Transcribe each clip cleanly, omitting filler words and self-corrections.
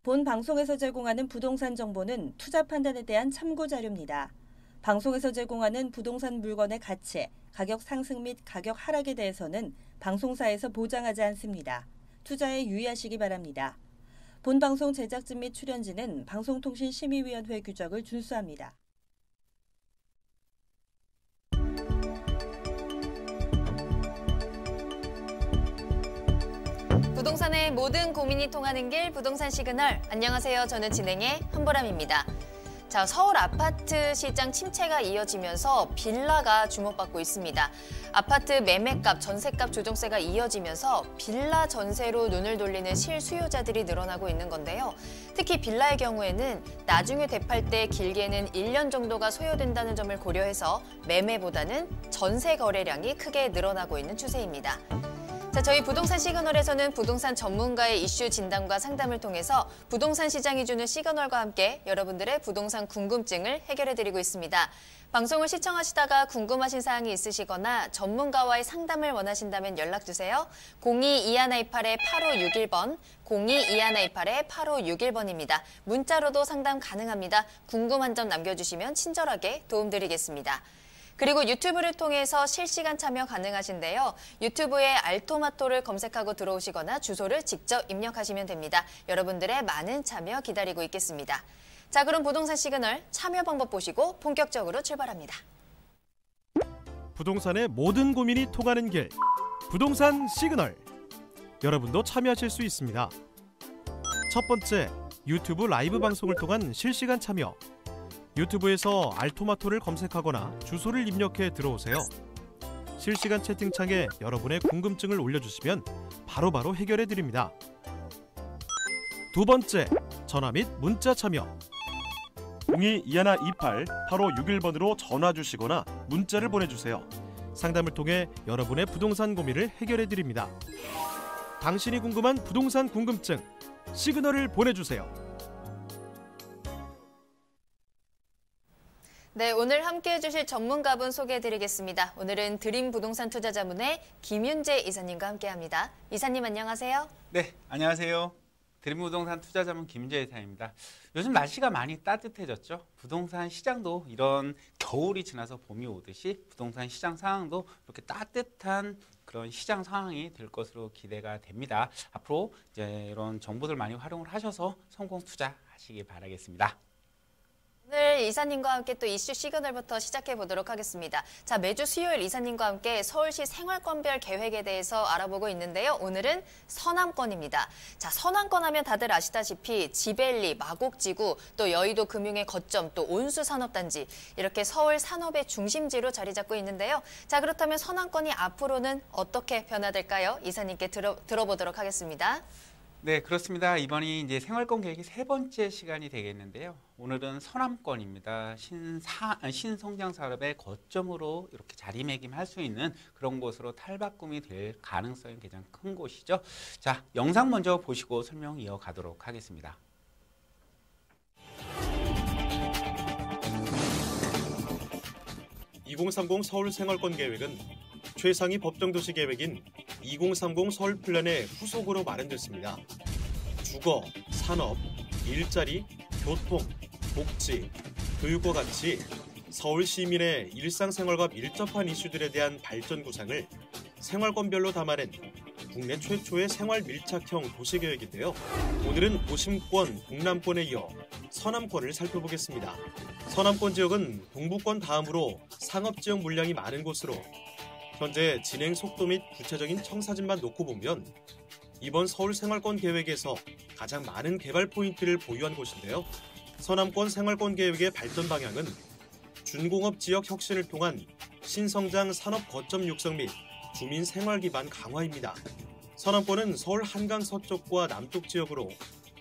본 방송에서 제공하는 부동산 정보는 투자 판단에 대한 참고 자료입니다. 방송에서 제공하는 부동산 물건의 가치, 가격 상승 및 가격 하락에 대해서는 방송사에서 보장하지 않습니다. 투자에 유의하시기 바랍니다. 본 방송 제작진 및 출연진은 방송통신심의위원회 규정을 준수합니다. 부동산의 모든 고민이 통하는 길 부동산 시그널. 안녕하세요. 저는 진행의 한보람입니다. 자, 서울 아파트 시장 침체가 이어지면서 빌라가 주목받고 있습니다. 아파트 매매값, 전세값 조정세가 이어지면서 빌라 전세로 눈을 돌리는 실수요자들이 늘어나고 있는 건데요. 특히 빌라의 경우에는 나중에 되팔 때 길게는 1년 정도가 소요된다는 점을 고려해서 매매보다는 전세 거래량이 크게 늘어나고 있는 추세입니다. 자, 저희 부동산 시그널에서는 부동산 전문가의 이슈 진단과 상담을 통해서 부동산 시장이 주는 시그널과 함께 여러분들의 부동산 궁금증을 해결해드리고 있습니다. 방송을 시청하시다가 궁금하신 사항이 있으시거나 전문가와의 상담을 원하신다면 연락주세요. 02-2128-8561번, 02-2128-8561번입니다. 문자로도 상담 가능합니다. 궁금한 점 남겨주시면 친절하게 도움드리겠습니다. 그리고 유튜브를 통해서 실시간 참여 가능하신데요. 유튜브에 알토마토를 검색하고 들어오시거나 주소를 직접 입력하시면 됩니다. 여러분들의 많은 참여 기다리고 있겠습니다. 자, 그럼 부동산 시그널 참여 방법 보시고 본격적으로 출발합니다. 부동산의 모든 고민이 통하는 길, 부동산 시그널. 여러분도 참여하실 수 있습니다. 첫 번째, 유튜브 라이브 방송을 통한 실시간 참여. 유튜브에서 알토마토를 검색하거나 주소를 입력해 들어오세요. 실시간 채팅창에 여러분의 궁금증을 올려주시면 바로바로 해결해 드립니다. 두 번째, 전화 및 문자 참여. 02-2128-8561번으로 전화 주시거나 문자를 보내주세요. 상담을 통해 여러분의 부동산 고민을 해결해 드립니다. 당신이 궁금한 부동산 궁금증, 시그널을 보내주세요. 네, 오늘 함께해 주실 전문가분 소개해드리겠습니다. 오늘은 드림 부동산 투자자문의 김윤재 이사님과 함께합니다. 이사님 안녕하세요. 네, 안녕하세요. 드림 부동산 투자자문 김윤재 이사입니다. 요즘 날씨가 많이 따뜻해졌죠. 부동산 시장도 이런 겨울이 지나서 봄이 오듯이 부동산 시장 상황도 이렇게 따뜻한 그런 시장 상황이 될 것으로 기대가 됩니다. 앞으로 이제 이런 정보들 많이 활용을 하셔서 성공 투자하시기 바라겠습니다. 오늘 이사님과 함께 또 이슈 시그널부터 시작해 보도록 하겠습니다. 자, 매주 수요일 이사님과 함께 서울시 생활권별 계획에 대해서 알아보고 있는데요. 오늘은 서남권입니다. 자, 서남권 하면 다들 아시다시피 지벨리, 마곡지구, 또 여의도 금융의 거점, 또 온수산업단지 이렇게 서울 산업의 중심지로 자리 잡고 있는데요. 자, 그렇다면 서남권이 앞으로는 어떻게 변화될까요? 이사님께 들어보도록 하겠습니다. 네, 그렇습니다. 이번이 이제 생활권 계획이 세 번째 시간이 되겠는데요. 오늘은 서남권입니다. 신성장 산업의 거점으로 이렇게 자리매김할 수 있는 그런 곳으로 탈바꿈이 될 가능성이 가장 큰 곳이죠. 자, 영상 먼저 보시고 설명 이어가도록 하겠습니다. (2030) 서울 생활권 계획은 최상위 법정도시 계획인 2030 서울 플랜의 후속으로 마련됐습니다. 주거, 산업, 일자리, 교통, 복지, 교육과 같이 서울 시민의 일상생활과 밀접한 이슈들에 대한 발전 구상을 생활권별로 담아낸 국내 최초의 생활 밀착형 도시계획인데요. 오늘은 도심권, 동남권에 이어 서남권을 살펴보겠습니다. 서남권 지역은 동부권 다음으로 상업지역 물량이 많은 곳으로 현재 진행 속도 및 구체적인 청사진만 놓고 보면 이번 서울 생활권 계획에서 가장 많은 개발 포인트를 보유한 곳인데요. 서남권 생활권 계획의 발전 방향은 준공업 지역 혁신을 통한 신성장 산업 거점 육성 및 주민 생활 기반 강화입니다. 서남권은 서울 한강 서쪽과 남쪽 지역으로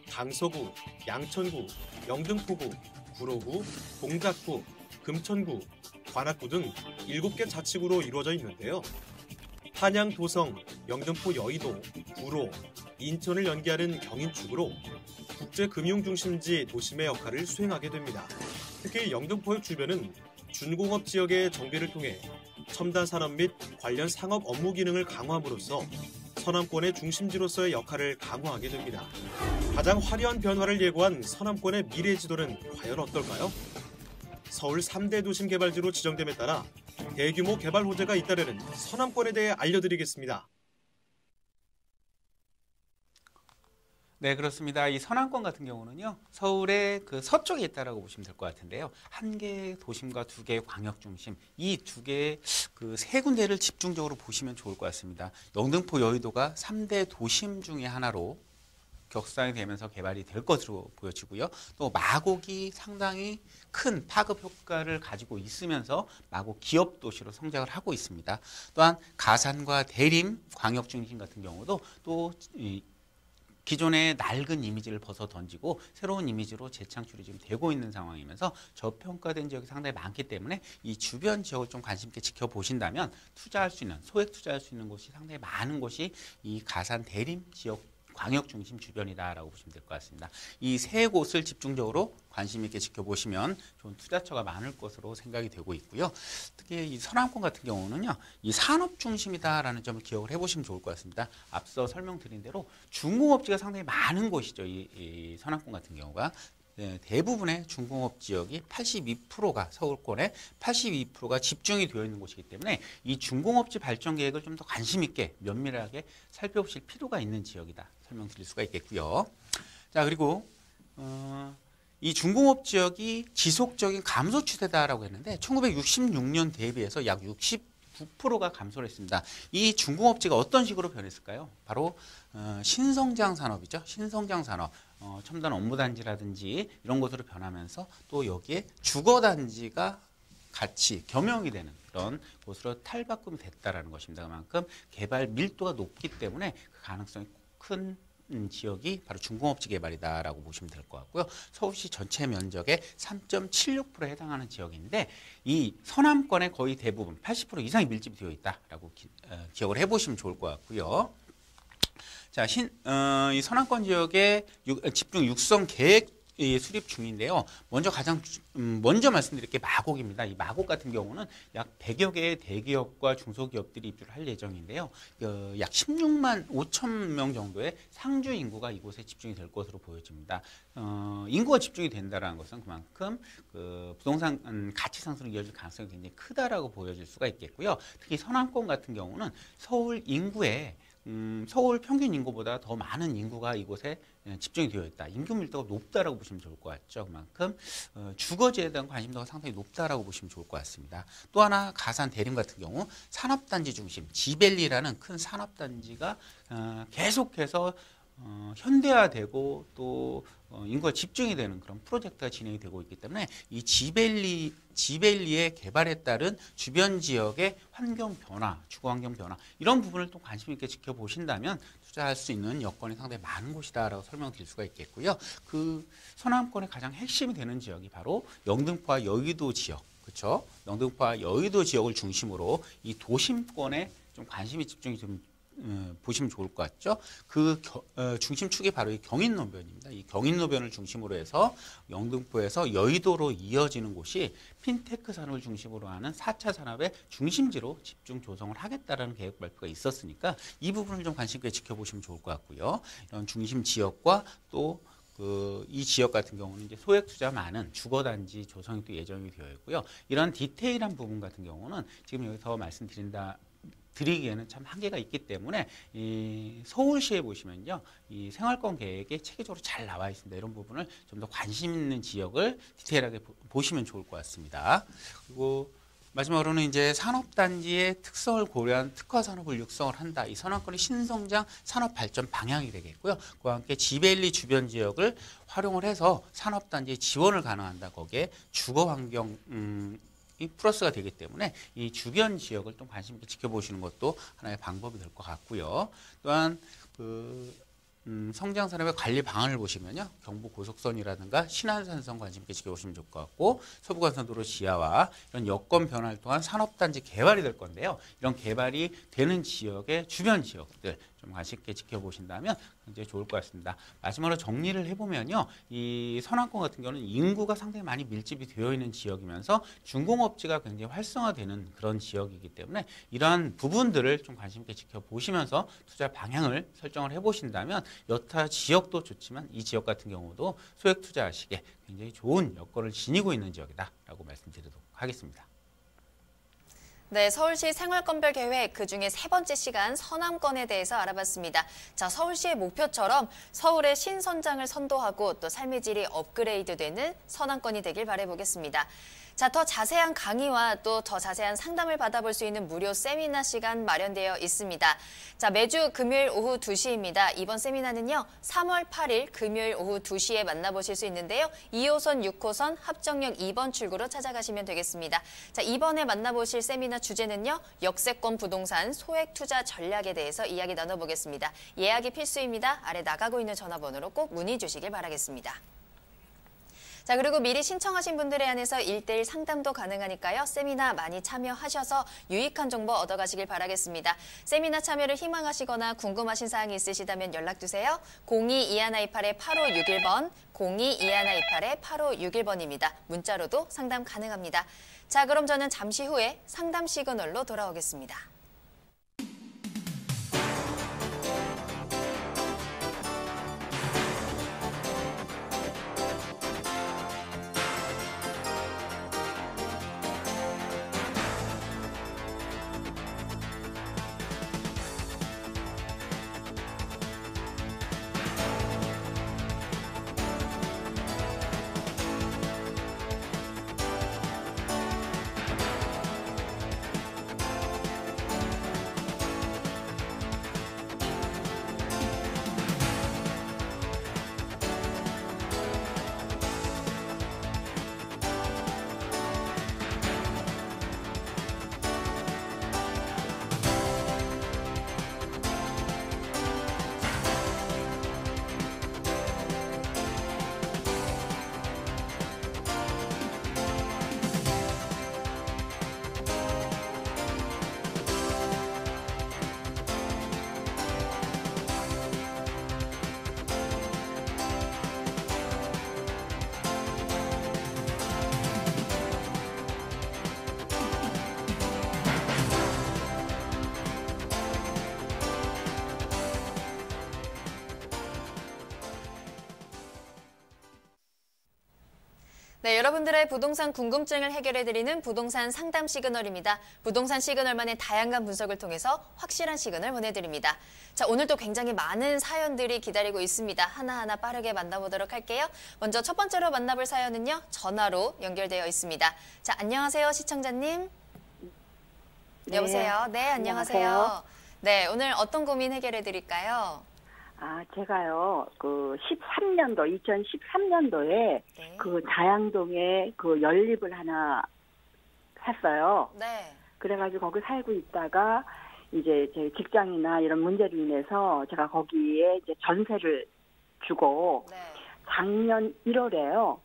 강서구, 양천구, 영등포구, 구로구, 동작구, 금천구, 관악구 등 7개 자치구로 이루어져 있는데요. 한양, 도성, 영등포, 여의도, 구로, 인천을 연계하는 경인축으로 국제금융중심지 도심의 역할을 수행하게 됩니다. 특히 영등포역 주변은 준공업 지역의 정비를 통해 첨단 산업 및 관련 상업 업무 기능을 강화함으로써 서남권의 중심지로서의 역할을 강화하게 됩니다. 가장 화려한 변화를 예고한 서남권의 미래 지도는 과연 어떨까요? 서울 3대 도심 개발지로 지정됨에 따라 대규모 개발 호재가 잇따르는 서남권에 대해 알려드리겠습니다. 네, 그렇습니다. 이 서남권 같은 경우는요, 서울의 그 서쪽에 있다라고 보시면 될 것 같은데요. 한 개의 도심과 두 개의 광역 중심, 이 두 개의 그 세 군데를 집중적으로 보시면 좋을 것 같습니다. 영등포, 여의도가 3대 도심 중에 하나로 격상이 되면서 개발이 될 것으로 보여지고요. 또 마곡이 상당히 큰 파급 효과를 가지고 있으면서 마곡 기업 도시로 성장을 하고 있습니다. 또한 가산과 대림 광역 중심 같은 경우도 또 기존의 낡은 이미지를 벗어 던지고 새로운 이미지로 재창출이 지금 되고 있는 상황이면서 저평가된 지역이 상당히 많기 때문에 이 주변 지역을 좀 관심 있게 지켜보신다면 투자할 수 있는, 소액 투자할 수 있는 곳이 상당히 많은 곳이 이 가산 대림 지역 광역 중심 주변이다라고 보시면 될 것 같습니다. 이 세 곳을 집중적으로 관심 있게 지켜보시면 좋은 투자처가 많을 것으로 생각이 되고 있고요. 특히 이 서남권 같은 경우는요, 이 산업 중심이다라는 점을 기억을 해보시면 좋을 것 같습니다. 앞서 설명드린 대로 중공업지가 상당히 많은 곳이죠. 이 서남권 같은 경우가. 네, 대부분의 중공업 지역이 82%가 서울권에 82%가 집중이 되어 있는 곳이기 때문에 이 중공업지 발전 계획을 좀 더 관심 있게 면밀하게 살펴보실 필요가 있는 지역이다 설명드릴 수가 있겠고요. 자, 그리고 이 중공업 지역이 지속적인 감소 추세다라고 했는데 1966년 대비해서 약 69%가 감소를 했습니다. 이 중공업지가 어떤 식으로 변했을까요? 바로 신성장 산업이죠. 신성장 산업. 첨단 업무단지라든지 이런 곳으로 변하면서 또 여기에 주거단지가 같이 겸용이 되는 그런 곳으로 탈바꿈이 됐다라는 것입니다. 그만큼 개발 밀도가 높기 때문에 그 가능성이 큰 지역이 바로 중공업지 개발이다라고 보시면 될 것 같고요. 서울시 전체 면적의 3.76%에 해당하는 지역인데 이 서남권의 거의 대부분 80% 이상이 밀집이 되어 있다라고 기억을 해보시면 좋을 것 같고요. 자, 이 서남권 지역의 집중 육성 계획 수립 중인데요. 먼저 말씀드릴 게 마곡입니다. 이 마곡 같은 경우는 약 100여 개의 대기업과 중소기업들이 입주를 할 예정인데요. 약 16만 5천 명 정도의 상주 인구가 이곳에 집중이 될 것으로 보여집니다. 인구가 집중이 된다는 것은 그만큼 그 부동산 가치 상승을 이어질 가능성이 굉장히 크다라고 보여질 수가 있겠고요. 특히 서남권 같은 경우는 서울 인구에 서울 평균 인구보다 더 많은 인구가 이곳에 집중이 되어 있다. 인구 밀도가 높다라고 보시면 좋을 것 같죠. 그만큼 주거지에 대한 관심도가 상당히 높다라고 보시면 좋을 것 같습니다. 또 하나 가산 대림 같은 경우 산업단지 중심 지벨리라는 큰 산업단지가 계속해서 현대화되고 또 인구가 집중이 되는 그런 프로젝트가 진행이 되고 있기 때문에 이 지벨리의 개발에 따른 주변 지역의 환경 변화, 주거 환경 변화 이런 부분을 또 관심 있게 지켜보신다면 투자할 수 있는 여건이 상당히 많은 곳이다라고 설명드릴 수가 있겠고요. 그 서남권의 가장 핵심이 되는 지역이 바로 영등포와 여의도 지역, 그렇죠? 영등포와 여의도 지역을 중심으로 이 도심권에 좀 관심이 집중이 좀 보시면 좋을 것 같죠. 그 중심축이 바로 이 경인노변입니다. 이 경인노변을 중심으로 해서 영등포에서 여의도로 이어지는 곳이 핀테크 산업을 중심으로 하는 4차 산업의 중심지로 집중 조성을 하겠다라는 계획 발표가 있었으니까 이 부분을 좀 관심 있게 지켜보시면 좋을 것 같고요. 이런 중심 지역과 또 이 지역 같은 경우는 이제 소액 투자 많은 주거단지 조성이 또 예정이 되어 있고요. 이런 디테일한 부분 같은 경우는 지금 여기서 드리기에는 참 한계가 있기 때문에 이 서울시에 보시면요, 이 생활권 계획에 체계적으로 잘 나와 있습니다. 이런 부분을 좀 더 관심 있는 지역을 디테일하게 보시면 좋을 것 같습니다. 그리고 마지막으로는 이제 산업단지의 특성을 고려한 특화 산업을 육성을 한다. 이 서남권의 신성장 산업 발전 방향이 되겠고요. 그와 함께 지벨리 주변 지역을 활용을 해서 산업단지의 지원을 가능한다. 거기에 주거 환경 이 플러스가 되기 때문에 이 주변 지역을 좀 관심 있게 지켜보시는 것도 하나의 방법이 될 것 같고요. 또한 성장 산업의 관리 방안을 보시면요, 경부 고속선이라든가 신안산선 관심 있게 지켜보시면 좋을 것 같고, 서부간선도로 지하와 이런 여건 변화를 통한 산업단지 개발이 될 건데요. 이런 개발이 되는 지역의 주변 지역들 좀 관심 있게 지켜보신다면 굉장히 좋을 것 같습니다. 마지막으로 정리를 해보면요. 이 서남권 같은 경우는 인구가 상당히 많이 밀집이 되어 있는 지역이면서 중공업지가 굉장히 활성화되는 그런 지역이기 때문에 이러한 부분들을 좀 관심 있게 지켜보시면서 투자 방향을 설정을 해보신다면 여타 지역도 좋지만 이 지역 같은 경우도 소액 투자하시기에 굉장히 좋은 여건을 지니고 있는 지역이다라고 말씀드리도록 하겠습니다. 네, 서울시 생활건별 계획 그중에 세 번째 시간 서남권에 대해서 알아봤습니다. 자, 서울시의 목표처럼 서울의 신선장을 선도하고 또 삶의 질이 업그레이드되는 서남권이 되길 바라보겠습니다. 자, 더 자세한 강의와 또 더 자세한 상담을 받아볼 수 있는 무료 세미나 시간 마련되어 있습니다. 자, 매주 금요일 오후 2시입니다. 이번 세미나는요, 3월 8일 금요일 오후 2시에 만나보실 수 있는데요. 2호선, 6호선 합정역 2번 출구로 찾아가시면 되겠습니다. 자, 이번에 만나보실 세미나 주제는요, 역세권 부동산 소액 투자 전략에 대해서 이야기 나눠보겠습니다. 예약이 필수입니다. 아래 나가고 있는 전화번호로 꼭 문의 주시길 바라겠습니다. 자, 그리고 미리 신청하신 분들에 한해서 1:1 상담도 가능하니까요. 세미나 많이 참여하셔서 유익한 정보 얻어가시길 바라겠습니다. 세미나 참여를 희망하시거나 궁금하신 사항이 있으시다면 연락주세요. 02-2128-8561번, 02-2128-8561번입니다. 문자로도 상담 가능합니다. 자, 그럼 저는 잠시 후에 상담 시그널로 돌아오겠습니다. 네, 여러분들의 부동산 궁금증을 해결해드리는 부동산 상담 시그널입니다. 부동산 시그널만의 다양한 분석을 통해서 확실한 시그널 보내드립니다. 자, 오늘도 굉장히 많은 사연들이 기다리고 있습니다. 하나하나 빠르게 만나보도록 할게요. 먼저 첫 번째로 만나볼 사연은요, 전화로 연결되어 있습니다. 자, 안녕하세요, 시청자님. 네. 여보세요. 네, 안녕하세요. 네, 오늘 어떤 고민 해결해드릴까요? 제가요, 2013년도에 네. 그 자양동에 그 연립을 하나 샀어요. 네. 그래가지고 거기 살고 있다가 이제 제 직장이나 이런 문제로 인해서 제가 거기에 이제 전세를 주고 네. 작년 1월에요.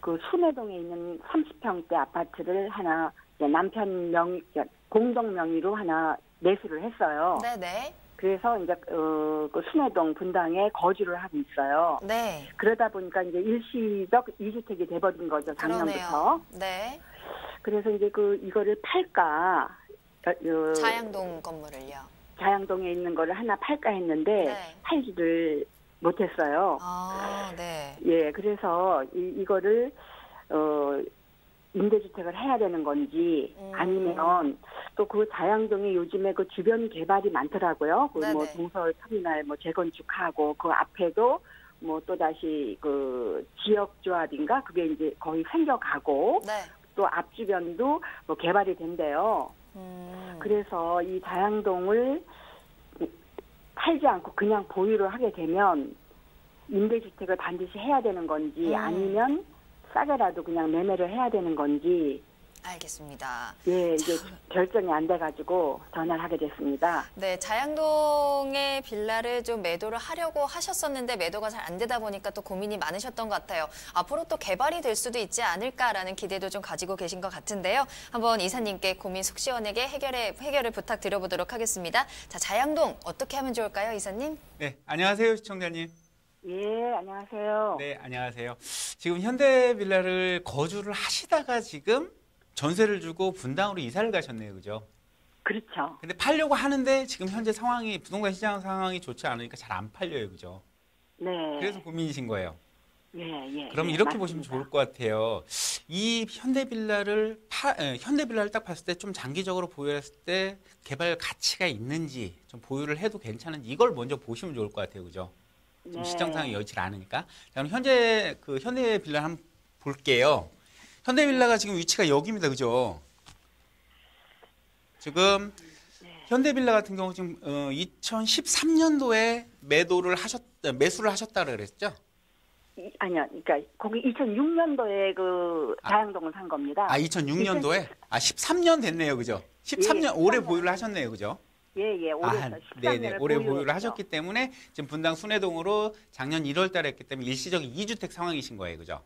그 순회동에 있는 30평대 아파트를 하나 이제 남편 공동 명의로 하나 매수를 했어요. 네네. 그래서 이제 그 순회동 분당에 거주를 하고 있어요. 네. 그러다 보니까 이제 일시적 2주택이 돼버린 거죠, 작년부터. 그러네요. 네. 그래서 이제 이거를 팔까, 자양동 건물을요. 자양동에 있는 거를 하나 팔까 했는데 네. 팔지를 못했어요. 아, 네. 예, 그래서 이거를 임대주택을 해야 되는 건지 아니면 또 그 자양동에 요즘에 그 주변 개발이 많더라고요. 그 뭐 동설 터미널 뭐 재건축하고 그 앞에도 뭐 또 다시 그 지역 조합인가 그게 이제 거의 생겨가고 네. 또 앞 주변도 뭐 개발이 된대요. 그래서 이 자양동을 팔지 않고 그냥 보유를 하게 되면 임대주택을 반드시 해야 되는 건지 아니면 싸게라도 그냥 매매를 해야 되는 건지 알겠습니다. 예, 이게 결정이 안 돼가지고 전화를 하게 됐습니다. 네, 자양동의 빌라를 좀 매도를 하려고 하셨었는데 매도가 잘 안 되다 보니까 또 고민이 많으셨던 것 같아요. 앞으로 또 개발이 될 수도 있지 않을까라는 기대도 좀 가지고 계신 것 같은데요. 한번 이사님께 고민 속 시원하게 해결을 부탁드려보도록 하겠습니다. 자, 자양동 어떻게 하면 좋을까요, 이사님? 네, 안녕하세요, 시청자님. 예, 안녕하세요. 네, 안녕하세요. 지금 현대빌라를 거주를 하시다가 지금 전세를 주고 분당으로 이사를 가셨네요, 그죠? 그렇죠. 근데 팔려고 하는데 지금 현재 상황이 부동산 시장 상황이 좋지 않으니까 잘 안 팔려요, 그죠? 네. 그래서 고민이신 거예요. 예, 예. 그럼 예, 이렇게 맞습니다. 보시면 좋을 것 같아요. 이 현대빌라를 딱 봤을 때 좀 장기적으로 보유했을 때 개발 가치가 있는지 좀 보유를 해도 괜찮은지 이걸 먼저 보시면 좋을 것 같아요, 그죠? 지금 네. 시장 상황이 여의치 않으니까. 자, 그럼 현재 그 현대빌라 한번 볼게요. 현대빌라가 지금 위치가 여기입니다, 그죠? 지금 현대빌라 같은 경우 지금 2013년도에 매수를 하셨다고 그랬죠? 아니요, 그러니까 거기 2006년도에 그 자양동을 산 겁니다. 2006년도에? 13년 됐네요, 그죠? 13년, 올해 13년. 보유를 하셨네요, 그죠? 예, 올해 네네. 올해 보유를 하셨기 때문에 지금 분당 순회동으로 작년 1월 달에 했기 때문에 일시적인 2주택 상황이신 거예요, 그죠?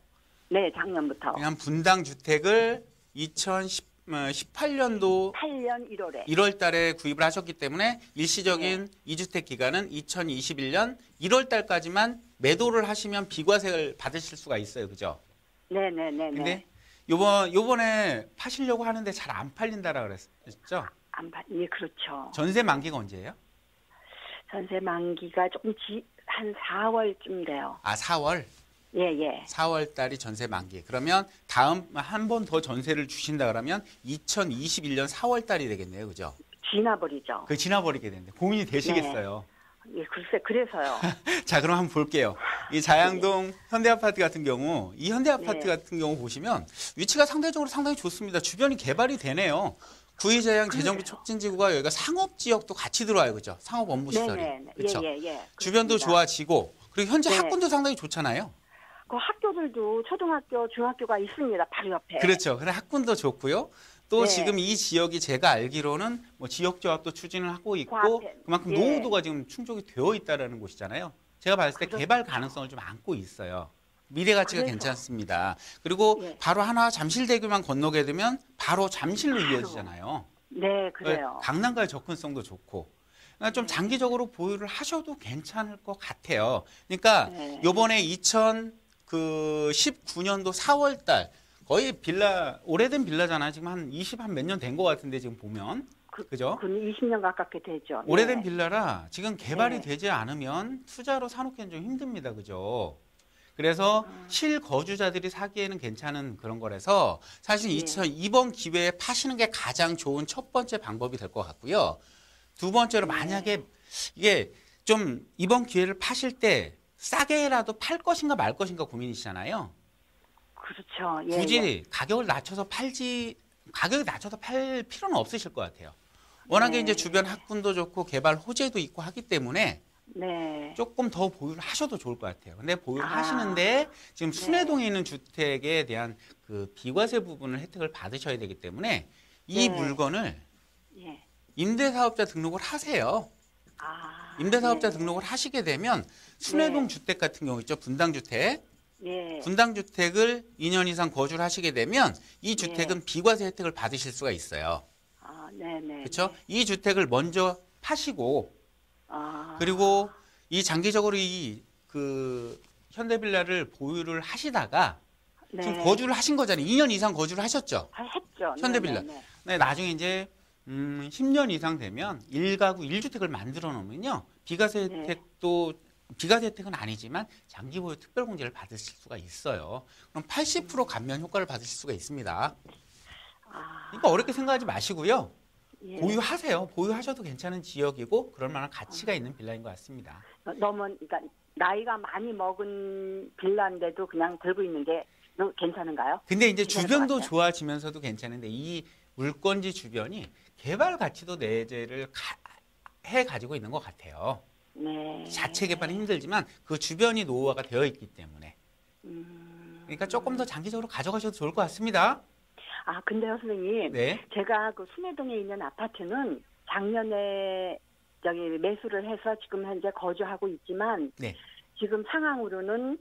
네, 작년부터. 그냥 분당 주택을 2018년도 8년 1월에. 1월 달에 구입을 하셨기 때문에 일시적인 2주택 기간은 2021년 1월 달까지만 매도를 하시면 비과세를 받으실 수가 있어요, 그죠? 네네네. 근데 요번에 파시려고 하는데 잘 안 팔린다라 그랬죠? 예, 그렇죠. 전세 만기가 언제예요? 전세 만기가 조금 한 4월쯤 돼요. 4월? 예. 4월 달이 전세 만기. 그러면 다음 한 번 더 전세를 주신다 그러면 2021년 4월 달이 되겠네요. 그죠? 지나버리죠. 그 지나버리게 되는데 고민이 되시겠어요. 예, 글쎄, 그래서요. 자, 그럼 한번 볼게요. 이 자양동 현대아파트 같은 경우, 이 현대아파트 네. 같은 경우 보시면 위치가 상대적으로 상당히 좋습니다. 주변이 개발이 되네요. 구의자양 재정비 촉진지구가 여기가 상업지역도 같이 들어와요. 그죠? 상업 업무 시설이. 네네. 그렇죠? 예. 주변도 그렇습니다. 좋아지고 그리고 현재 네. 학군도 상당히 좋잖아요. 그 학교들도 초등학교, 중학교가 있습니다. 바로 옆에. 그렇죠. 그래 학군도 좋고요. 또 네. 지금 이 지역이 제가 알기로는 뭐 지역조합도 추진을 하고 있고 앞에. 그만큼 예. 노후도가 지금 충족이 되어 있다라는 곳이잖아요. 제가 봤을 때 그렇죠. 개발 가능성을 좀 안고 있어요. 미래 가치가 그래서. 괜찮습니다. 그리고 예. 바로 하나 잠실대교만 건너게 되면 바로 잠실로 이어지잖아요. 네, 그래요. 강남과의 접근성도 좋고. 그러니까 좀 장기적으로 보유를 하셔도 괜찮을 것 같아요. 그러니까 네. 요번에 2019년도 4월 달 거의 오래된 빌라잖아요. 지금 한 20 한 몇 년 된 것 같은데 지금 보면. 그죠? 그 20년 가깝게 되죠. 오래된 네. 빌라라 지금 개발이 네. 되지 않으면 투자로 사놓기는 좀 힘듭니다. 그죠? 그래서 실거주자들이 사기에는 괜찮은 그런 거라서 사실 예. 이번 기회에 파시는 게 가장 좋은 첫 번째 방법이 될 것 같고요. 두 번째로 만약에 이게 좀 이번 기회를 파실 때 싸게라도 팔 것인가 말 것인가 고민이시잖아요. 그렇죠. 예, 굳이 예. 가격을 낮춰서 팔 필요는 없으실 것 같아요. 워낙에 네. 이제 주변 학군도 좋고 개발 호재도 있고 하기 때문에 네. 조금 더 보유를 하셔도 좋을 것 같아요. 근데 보유를 아. 하시는데 지금 네. 순회동에 있는 주택에 대한 그 비과세 부분을 혜택을 받으셔야 되기 때문에 이 네. 물건을 예. 임대사업자 등록을 하세요. 임대사업자 네. 등록을 하시게 되면 순회동 네. 주택 같은 경우 있죠. 분당주택. 예. 분당주택을 2년 이상 거주를 하시게 되면 이 주택은 비과세 혜택을 받으실 수가 있어요. 네네. 그렇죠? 이 주택을 먼저 파시고 그리고 이 장기적으로 그 현대빌라를 보유를 하시다가 네. 지금 거주를 하신 거잖아요. 2년 이상 거주를 하셨죠. 했죠. 현대빌라. 네네네. 네, 나중에 이제 10년 이상 되면 1가구 1주택을 만들어 놓으면요. 비과세 네. 혜택도 비과세 혜택은 아니지만 장기 보유 특별 공제를 받으실 수가 있어요. 그럼 80% 감면 효과를 받으실 수가 있습니다. 그러니까 어렵게 생각하지 마시고요. 예. 보유하세요. 보유하셔도 괜찮은 지역이고 그럴 만한 가치가 있는 빌라인 것 같습니다. 그러니까 나이가 많이 먹은 빌라인데도 그냥 들고 있는 게 괜찮은가요? 근데 이제 괜찮을 주변도 것 같아요. 좋아지면서도 괜찮은데 이 물건지 주변이 개발 가치도 내재를 해 가지고 있는 것 같아요. 네. 자체 개발은 힘들지만 그 주변이 노후화가 되어 있기 때문에. 그러니까 조금 더 장기적으로 가져가셔도 좋을 것 같습니다. 아, 근데요, 선생님. 네. 제가 그 순회동에 있는 아파트는 작년에 매수를 해서 지금 현재 거주하고 있지만 네. 지금 상황으로는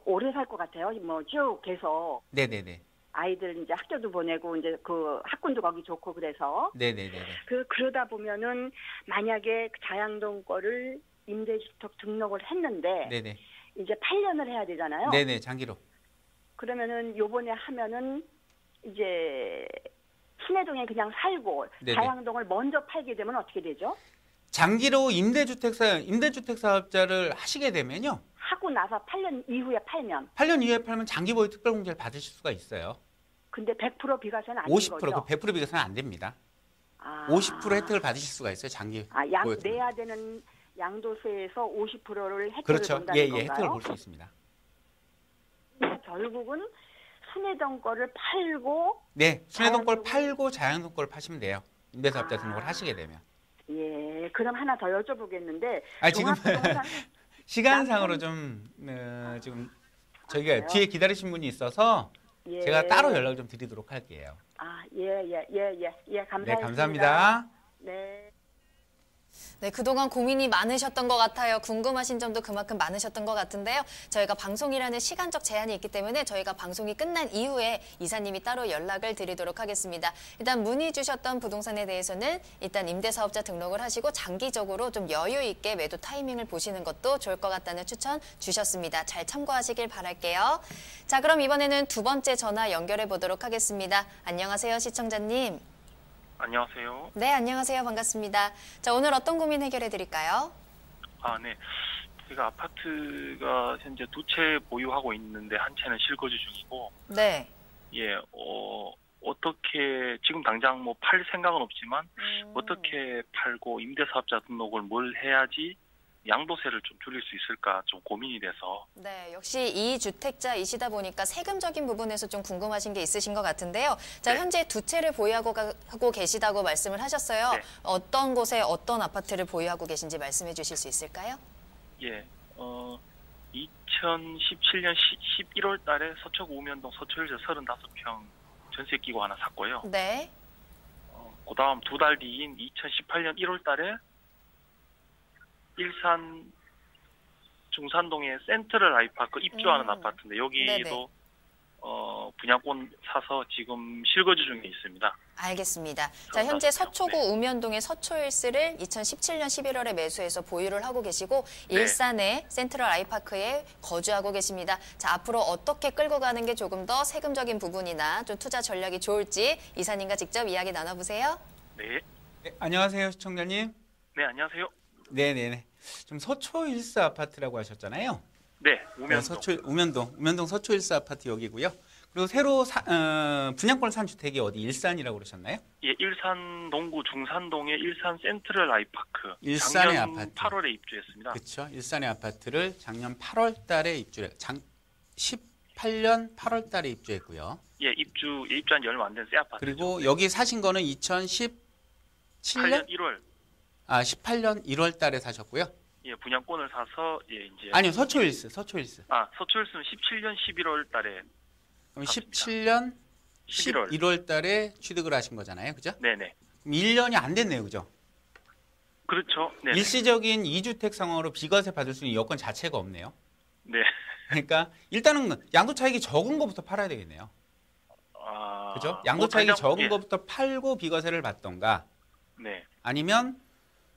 오래 살 것 같아요. 뭐 쭉 계속 네네네. 아이들 이제 학교도 보내고 이제 그 학군도 거기 좋고 그래서 네네네. 그러다 보면은 만약에 자양동 거를 임대주택 등록을 했는데 네네. 이제 8년을 해야 되잖아요. 네네. 장기로. 그러면은 요번에 하면은 이제 순회동에 그냥 살고 네네. 자양동을 먼저 팔게 되면 어떻게 되죠? 장기로 임대주택 사업자를 하시게 되면요. 하고 나서 8년 이후에 팔면 8년 이후에 팔면 장기보유 특별공제를 받으실 수가 있어요. 근데 100% 비과세는 아닌 50% 거죠? 100% 비과세는 안 됩니다. 아. 50% 혜택을 받으실 수가 있어요. 장기 보유 특별. 내야 되는 양도세에서 50%를 혜택을 그렇죠. 본다는 예, 건가요? 혜택을 볼 수 있습니다. 결국은 순회동 거를 팔고 네, 순회동 걸 자양동을- 팔고 자양동 걸 파시면 돼요. 임대사업자 아. 등록을 하시게 되면. 예, 그럼 하나 더 여쭤보겠는데 지금 종합부동산 시간상으로 좀 지금 저희가 그래요? 뒤에 기다리신 분이 있어서 예. 제가 따로 연락을 좀 드리도록 할게요. 감사합니다. 네, 감사합니다. 네. 네, 그동안 고민이 많으셨던 것 같아요. 궁금하신 점도 그만큼 많으셨던 것 같은데요. 저희가 방송이라는 시간적 제한이 있기 때문에 저희가 방송이 끝난 이후에 이사님이 따로 연락을 드리도록 하겠습니다. 일단 문의 주셨던 부동산에 대해서는 일단 임대사업자 등록을 하시고 장기적으로 좀 여유 있게 매도 타이밍을 보시는 것도 좋을 것 같다는 추천 주셨습니다. 잘 참고하시길 바랄게요. 자, 그럼 이번에는 두 번째 전화 연결해 보도록 하겠습니다. 안녕하세요, 시청자님. 안녕하세요. 네, 안녕하세요. 반갑습니다. 자, 오늘 어떤 고민 해결해 드릴까요? 네. 제가 아파트가 현재 두 채 보유하고 있는데 한 채는 실거주 중이고, 네. 예, 어떻게, 지금 당장 뭐 팔 생각은 없지만, 어떻게 팔고 임대사업자 등록을 뭘 해야지 양도세를 좀 줄일 수 있을까 좀 고민이 돼서. 네, 역시 2주택자이시다 보니까 세금적인 부분에서 좀 궁금하신 게 있으신 것 같은데요. 자, 네. 현재 두 채를 보유하고 하고 계시다고 말씀을 하셨어요. 네. 어떤 곳에 어떤 아파트를 보유하고 계신지 말씀해 주실 수 있을까요? 예, 2017년 11월 달에 서초구 우면동 서초일서 35평 전세 끼고 하나 샀고요. 네. 그 다음 두 달 뒤인 2018년 1월 달에 일산 중산동의 센트럴 아이파크 입주하는 아파트인데 여기도 네네. 분양권 사서 지금 실거주 중에 있습니다. 알겠습니다. 자, 현재 서초구 우면동의 서초일스를 2017년 11월에 매수해서 보유를 하고 계시고 네. 일산의 센트럴 아이파크에 거주하고 계십니다. 자, 앞으로 어떻게 끌고 가는 게 조금 더 세금적인 부분이나 좀 투자 전략이 좋을지 이사님과 직접 이야기 나눠보세요. 네, 네, 안녕하세요, 시청자님. 네 안녕하세요. 네네네. 좀 서초일스 아파트라고 하셨잖아요. 네, 우면동. 우면동 서초일스 아파트 여기고요. 그리고 새로 분양권을 산 주택이 어디 일산이라고 그러셨나요? 예, 일산 동구 중산동의 일산 센트럴 아이파크. 일산의 작년 아파트. 8월에 입주했습니다. 그렇죠. 일산의 아파트를 작년 8월 달에 18년 8월 달에 입주했고요. 예, 입주한 지 얼마 안 된 새 아파트. 그리고 여기 사신 거는 2017년 8년 1월. 18년 1월 달에 사셨고요. 예, 분양권을 사서 이제 아니요, 서초일스. 서초일스는 17년 11월 달에 그럼 샀습니다. 17년 11월. 11월 달에 취득을 하신 거잖아요. 그죠? 네네. 그럼 1년이 안 됐네요. 그죠? 그렇죠. 네. 일시적인 2주택 상황으로 비과세 받을 수 있는 여건 자체가 없네요. 네. 그러니까 일단은 양도 차익이 적은 거부터 팔아야 되겠네요. 그죠? 양도 차익이 적은 거부터 팔고 비과세를 받던가 네. 아니면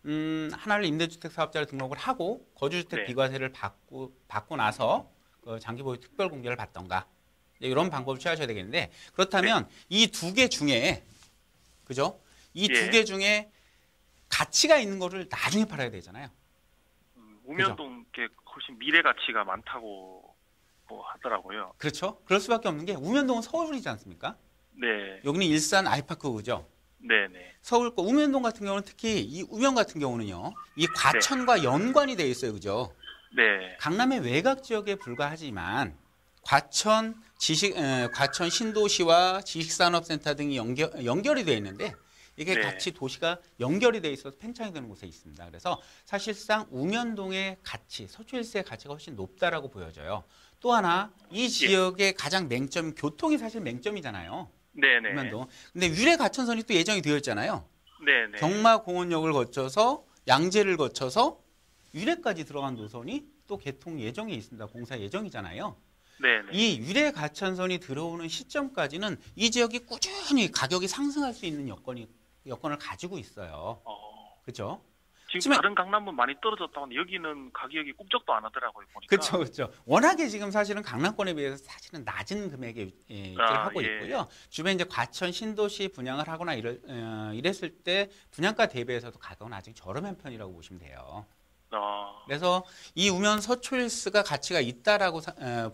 하나를 임대주택 사업자를 등록을 하고 거주주택 네. 비과세를 받고 나서 그 장기보유 특별공제를 받던가 이런 방법을 취하셔야 되겠는데 그렇다면 이 두 개 중에 그죠? 이 두 개 중에 가치가 있는 거를 나중에 팔아야 되잖아요. 우면동 게 훨씬 미래 가치가 많다고 뭐 하더라고요. 그렇죠? 그럴 수밖에 없는 게 우면동은 서울이지 않습니까? 네. 여기는 일산 아이파크 그죠? 네네. 서울 거 우면동 같은 경우는 특히 이 우면 같은 경우는요. 이 과천과 연관이 되어 있어요. 그죠? 네. 강남의 외곽 지역에 불과하지만 과천 신도시와 지식산업센터 등이 연결이 되어 있는데 이게 네. 같이 도시가 연결이 돼 있어서 팽창이 되는 곳에 있습니다. 그래서 사실상 우면동의 가치, 서초일스의 가치가 훨씬 높다라고 보여져요. 또 하나 이 지역의 가장 맹점, 교통이 사실 맹점이잖아요. 네네. 우면동. 근데 유래 가천선이 또 예정이 되어 있잖아요. 네네. 경마공원역을 거쳐서 양재를 거쳐서 유래까지 들어간 노선이 또 개통 예정이 있습니다. 공사 예정이잖아요. 네네. 이 유래 가천선이 들어오는 시점까지는 이 지역이 꾸준히 가격이 상승할 수 있는 여건을 가지고 있어요. 그렇죠? 지금 다른 강남은 많이 떨어졌다고 하는데 여기는 가격이 꿈쩍도 안 하더라고요. 보니까. 그렇죠, 그렇죠. 워낙에 지금 사실은 강남권에 비해서 사실은 낮은 금액에 입지를 하고 있고요. 주변에 이제 과천 신도시 분양을 하거나 이랬을 때 분양가 대비해서도 가격은 아직 저렴한 편이라고 보시면 돼요. 그래서 이 우면 서초일스가 가치가 있다라고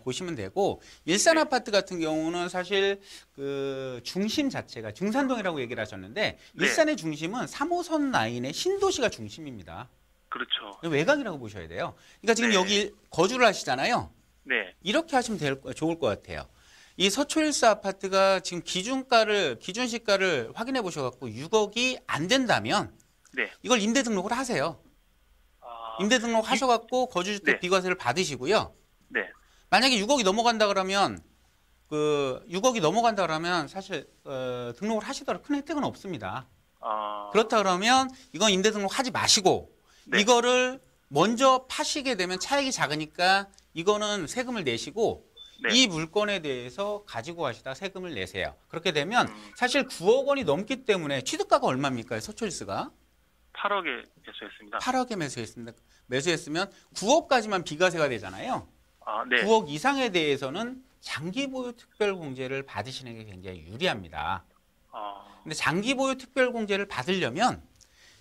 보시면 되고 일산 네. 아파트 같은 경우는 사실 그 중심 자체가 중산동이라고 얘기를 하셨는데 네. 일산의 중심은 3호선 라인의 신도시가 중심입니다. 그렇죠. 외곽이라고 보셔야 돼요. 그러니까 지금 네. 여기 거주를 하시잖아요. 네. 이렇게 하시면 좋을 것 같아요. 이 서초일스 아파트가 지금 기준시가를 확인해 보셔갖고 6억이 안 된다면 네. 이걸 임대 등록을 하세요. 임대 등록 하셔갖고 거주주택 네. 비과세를 받으시고요. 네. 만약에 6억이 넘어간다 그러면 사실 등록을 하시더라도 큰 혜택은 없습니다. 그렇다 그러면 이건 임대 등록하지 마시고 네. 이거를 먼저 파시게 되면 차익이 작으니까 이거는 세금을 내시고 네. 이 물건에 대해서 가지고 가시다 세금을 내세요. 그렇게 되면 사실 9억 원이 넘기 때문에 취득가가 얼마입니까? 서초일스가? 8억에 매수했습니다. 8억에 매수했으면 9억까지만 비과세가 되잖아요. 네. 9억 이상에 대해서는 장기 보유 특별 공제를 받으시는 게 굉장히 유리합니다. 근데 장기 보유 특별 공제를 받으려면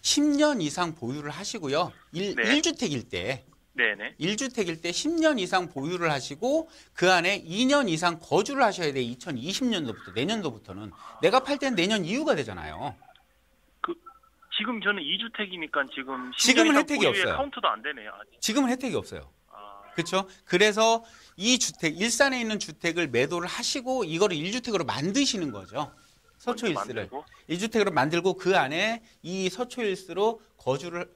10년 이상 보유를 하시고요. 네. 1주택일 때 네네. 1주택일 때 10년 이상 보유를 하시고 그 안에 2년 이상 거주를 하셔야 돼요. 2020년도부터 내년도부터는 내가 팔 때는 내년 이후가 되잖아요. 지금 저는 2주택이니까 지금은 혜택이 없어요. 카운트도 안 되네요. 아직. 지금은 혜택이 없어요. 그렇죠? 그래서 이 주택, 일산에 있는 주택을 매도를 하시고 이거를 1주택으로 만드시는 거죠. 서초일스를. 1주택으로 만들고 그 안에 이 서초일스로 거주를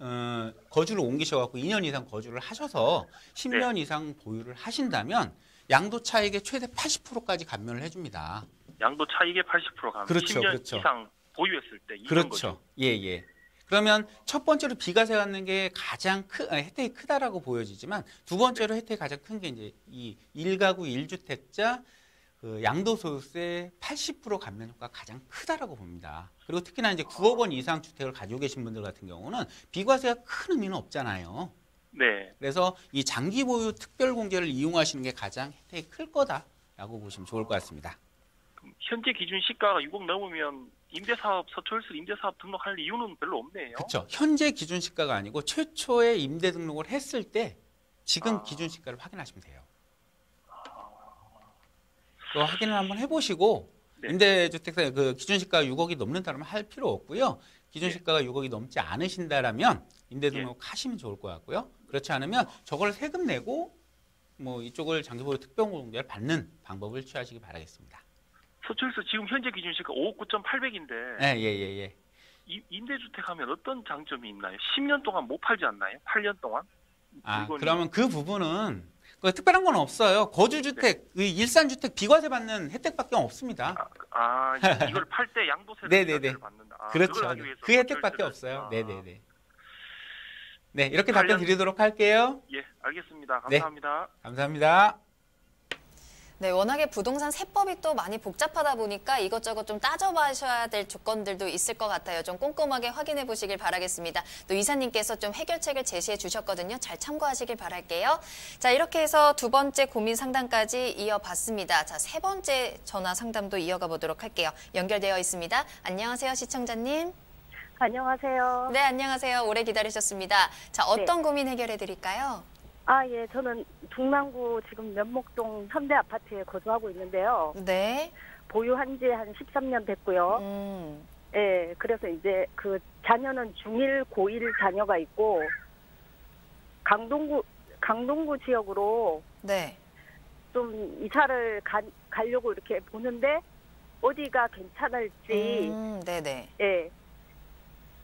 옮기셔갖고 2년 이상 거주를 하셔서 10년 이상 보유를 하신다면 양도 차익의 최대 80%까지 감면을 해줍니다. 양도 차익의 80% 감면. 그렇죠, 10년 그렇죠. 이상 보유했을 때. 그렇죠. 거죠. 예. 그러면 첫 번째로 비과세 받는 게 가장 혜택이 크다라고 보여지지만 두 번째로 혜택이 가장 큰 게 이제 이 1가구 1주택자 양도소득세 80% 감면 효과가 가장 크다라고 봅니다. 그리고 특히나 이제 9억 원 이상 주택을 가지고 계신 분들 같은 경우는 비과세가 큰 의미는 없잖아요. 네. 그래서 이 장기 보유 특별 공제를 이용하시는 게 가장 혜택이 클 거다라고 보시면 좋을 것 같습니다. 현재 기준 시가가 6억 넘으면 서초일스 임대사업 등록할 이유는 별로 없네요. 그렇죠. 현재 기준 시가가 아니고 최초에 임대 등록을 했을 때 지금 기준 시가를 확인하시면 돼요. 또 확인을 한번 해보시고 네. 임대주택사 기준 시가가 6억이 넘는다면 할 필요 없고요. 기준 시가가 6억이 넘지 않으신다라면 임대 등록하시면 좋을 것 같고요. 그렇지 않으면 저걸 세금 내고 뭐 이쪽을 장기보유 특별공제를 받는 방법을 취하시기 바라겠습니다. 서초일스 지금 현재 기준 시가 5억 9,800인데 예. 임대주택 하면 어떤 장점이 있나요? 10년 동안 못 팔지 않나요? 8년 동안? 그러면 그 부분은 특별한 건 없어요. 거주주택, 일산주택 비과세 받는 혜택밖에 없습니다. 이걸 팔 때 양도세를 네네네. 받는다. 그렇죠. 그 혜택밖에 없어요. 네네네. 네, 이렇게 답변 드리도록 할게요. 예, 알겠습니다. 감사합니다. 네, 감사합니다. 네, 워낙에 부동산 세법이 또 많이 복잡하다 보니까 이것저것 좀 따져봐셔야 될 조건들도 있을 것 같아요. 좀 꼼꼼하게 확인해 보시길 바라겠습니다. 또 이사님께서 좀 해결책을 제시해 주셨거든요. 잘 참고하시길 바랄게요. 자, 이렇게 해서 두 번째 고민 상담까지 이어봤습니다. 자, 세 번째 전화 상담도 이어가 보도록 할게요. 연결되어 있습니다. 안녕하세요, 시청자님. 안녕하세요. 네, 안녕하세요. 오래 기다리셨습니다. 자, 어떤 고민 해결해 드릴까요? 예, 저는 중랑구 지금 면목동 현대아파트에 거주하고 있는데요. 네. 보유한 지 한 13년 됐고요. 예, 그래서 이제 그 자녀는 중1, 고1 자녀가 있고 강동구 지역으로 네. 좀 이사를 가려고 이렇게 보는데 어디가 괜찮을지 네네. 예,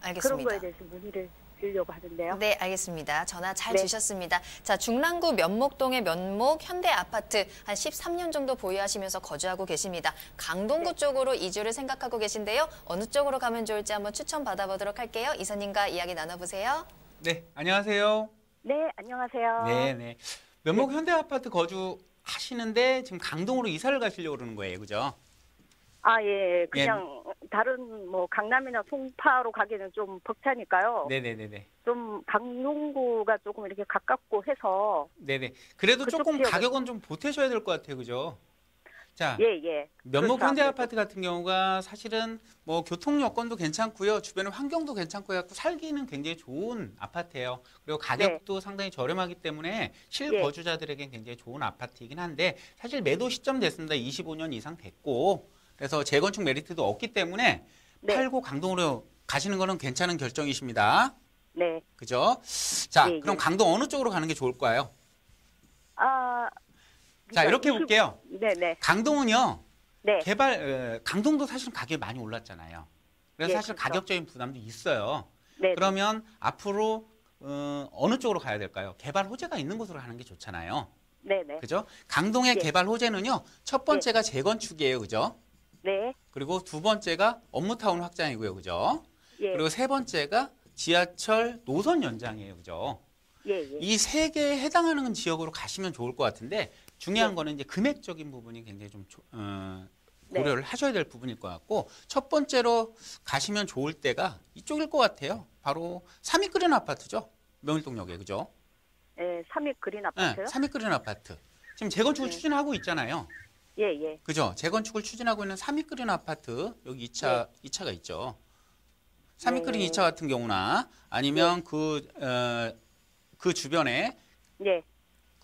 알겠습니다. 그런 거에 대해서 문의를 드리려고 하는데요. 네, 알겠습니다. 전화 잘 네. 주셨습니다. 자, 중랑구 면목동의 면목 현대아파트 한 13년 정도 보유하시면서 거주하고 계십니다. 강동구 쪽으로 이주를 생각하고 계신데요. 어느 쪽으로 가면 좋을지 한번 추천 받아보도록 할게요. 이사님과 이야기 나눠보세요. 네, 안녕하세요. 네, 안녕하세요. 네. 면목 현대아파트 거주하시는데 지금 강동으로 이사를 가시려고 그러는 거예요, 그죠? 아, 예. 그냥 다른 뭐 강남이나 송파로 가기는 좀 벅차니까요. 네네네네. 좀 강동구가 조금 이렇게 가깝고 해서. 네네. 그래도 그쪽 조금 지역은- 가격은 좀 보태셔야 될 것 같아요, 그죠? 자, 예. 면목 그렇죠, 현대아파트 같은 경우가 사실은 뭐 교통 여건도 괜찮고요, 주변의 환경도 괜찮고 해갖고 살기는 굉장히 좋은 아파트예요. 그리고 가격도 상당히 저렴하기 때문에 실거주자들에겐 굉장히 좋은 아파트이긴 한데 사실 매도 시점 됐습니다. 25년 이상 됐고 그래서 재건축 메리트도 없기 때문에 팔고 강동으로 가시는 거는 괜찮은 결정이십니다. 네. 그죠? 자, 예, 그럼 예. 강동 어느 쪽으로 가는 게 좋을까요? 아. 자, 이렇게 볼게요. 네네. 강동은요. 네. 강동도 사실 가격이 많이 올랐잖아요. 그래서 예, 사실 그렇죠. 가격적인 부담도 있어요. 네. 그러면 앞으로 어느 쪽으로 가야 될까요? 개발 호재가 있는 곳으로 가는 게 좋잖아요. 네네. 그죠? 강동의 예. 개발 호재는요. 첫 번째가 재건축이에요. 그죠? 네. 그리고 두 번째가 업무타운 확장이고요. 그죠? 예. 그리고 세 번째가 지하철 노선 연장이에요. 그죠? 예. 이 세 개에 해당하는 지역으로 가시면 좋을 것 같은데 중요한 거는 이제 금액적인 부분이 굉장히 좀 고려를 하셔야 될 부분일 것 같고 첫 번째로 가시면 좋을 때가 이쪽일 것 같아요. 바로 삼익그린 아파트죠. 명일동역에. 그죠? 예. 삼익그린 아파트요? 네, 삼익그린 아파트. 지금 재건축을 추진하고 있잖아요. 예. 그죠? 재건축을 추진하고 있는 삼익그린 아파트 여기 2차가 있죠. 삼익그린 2차 같은 경우나 아니면 그 주변에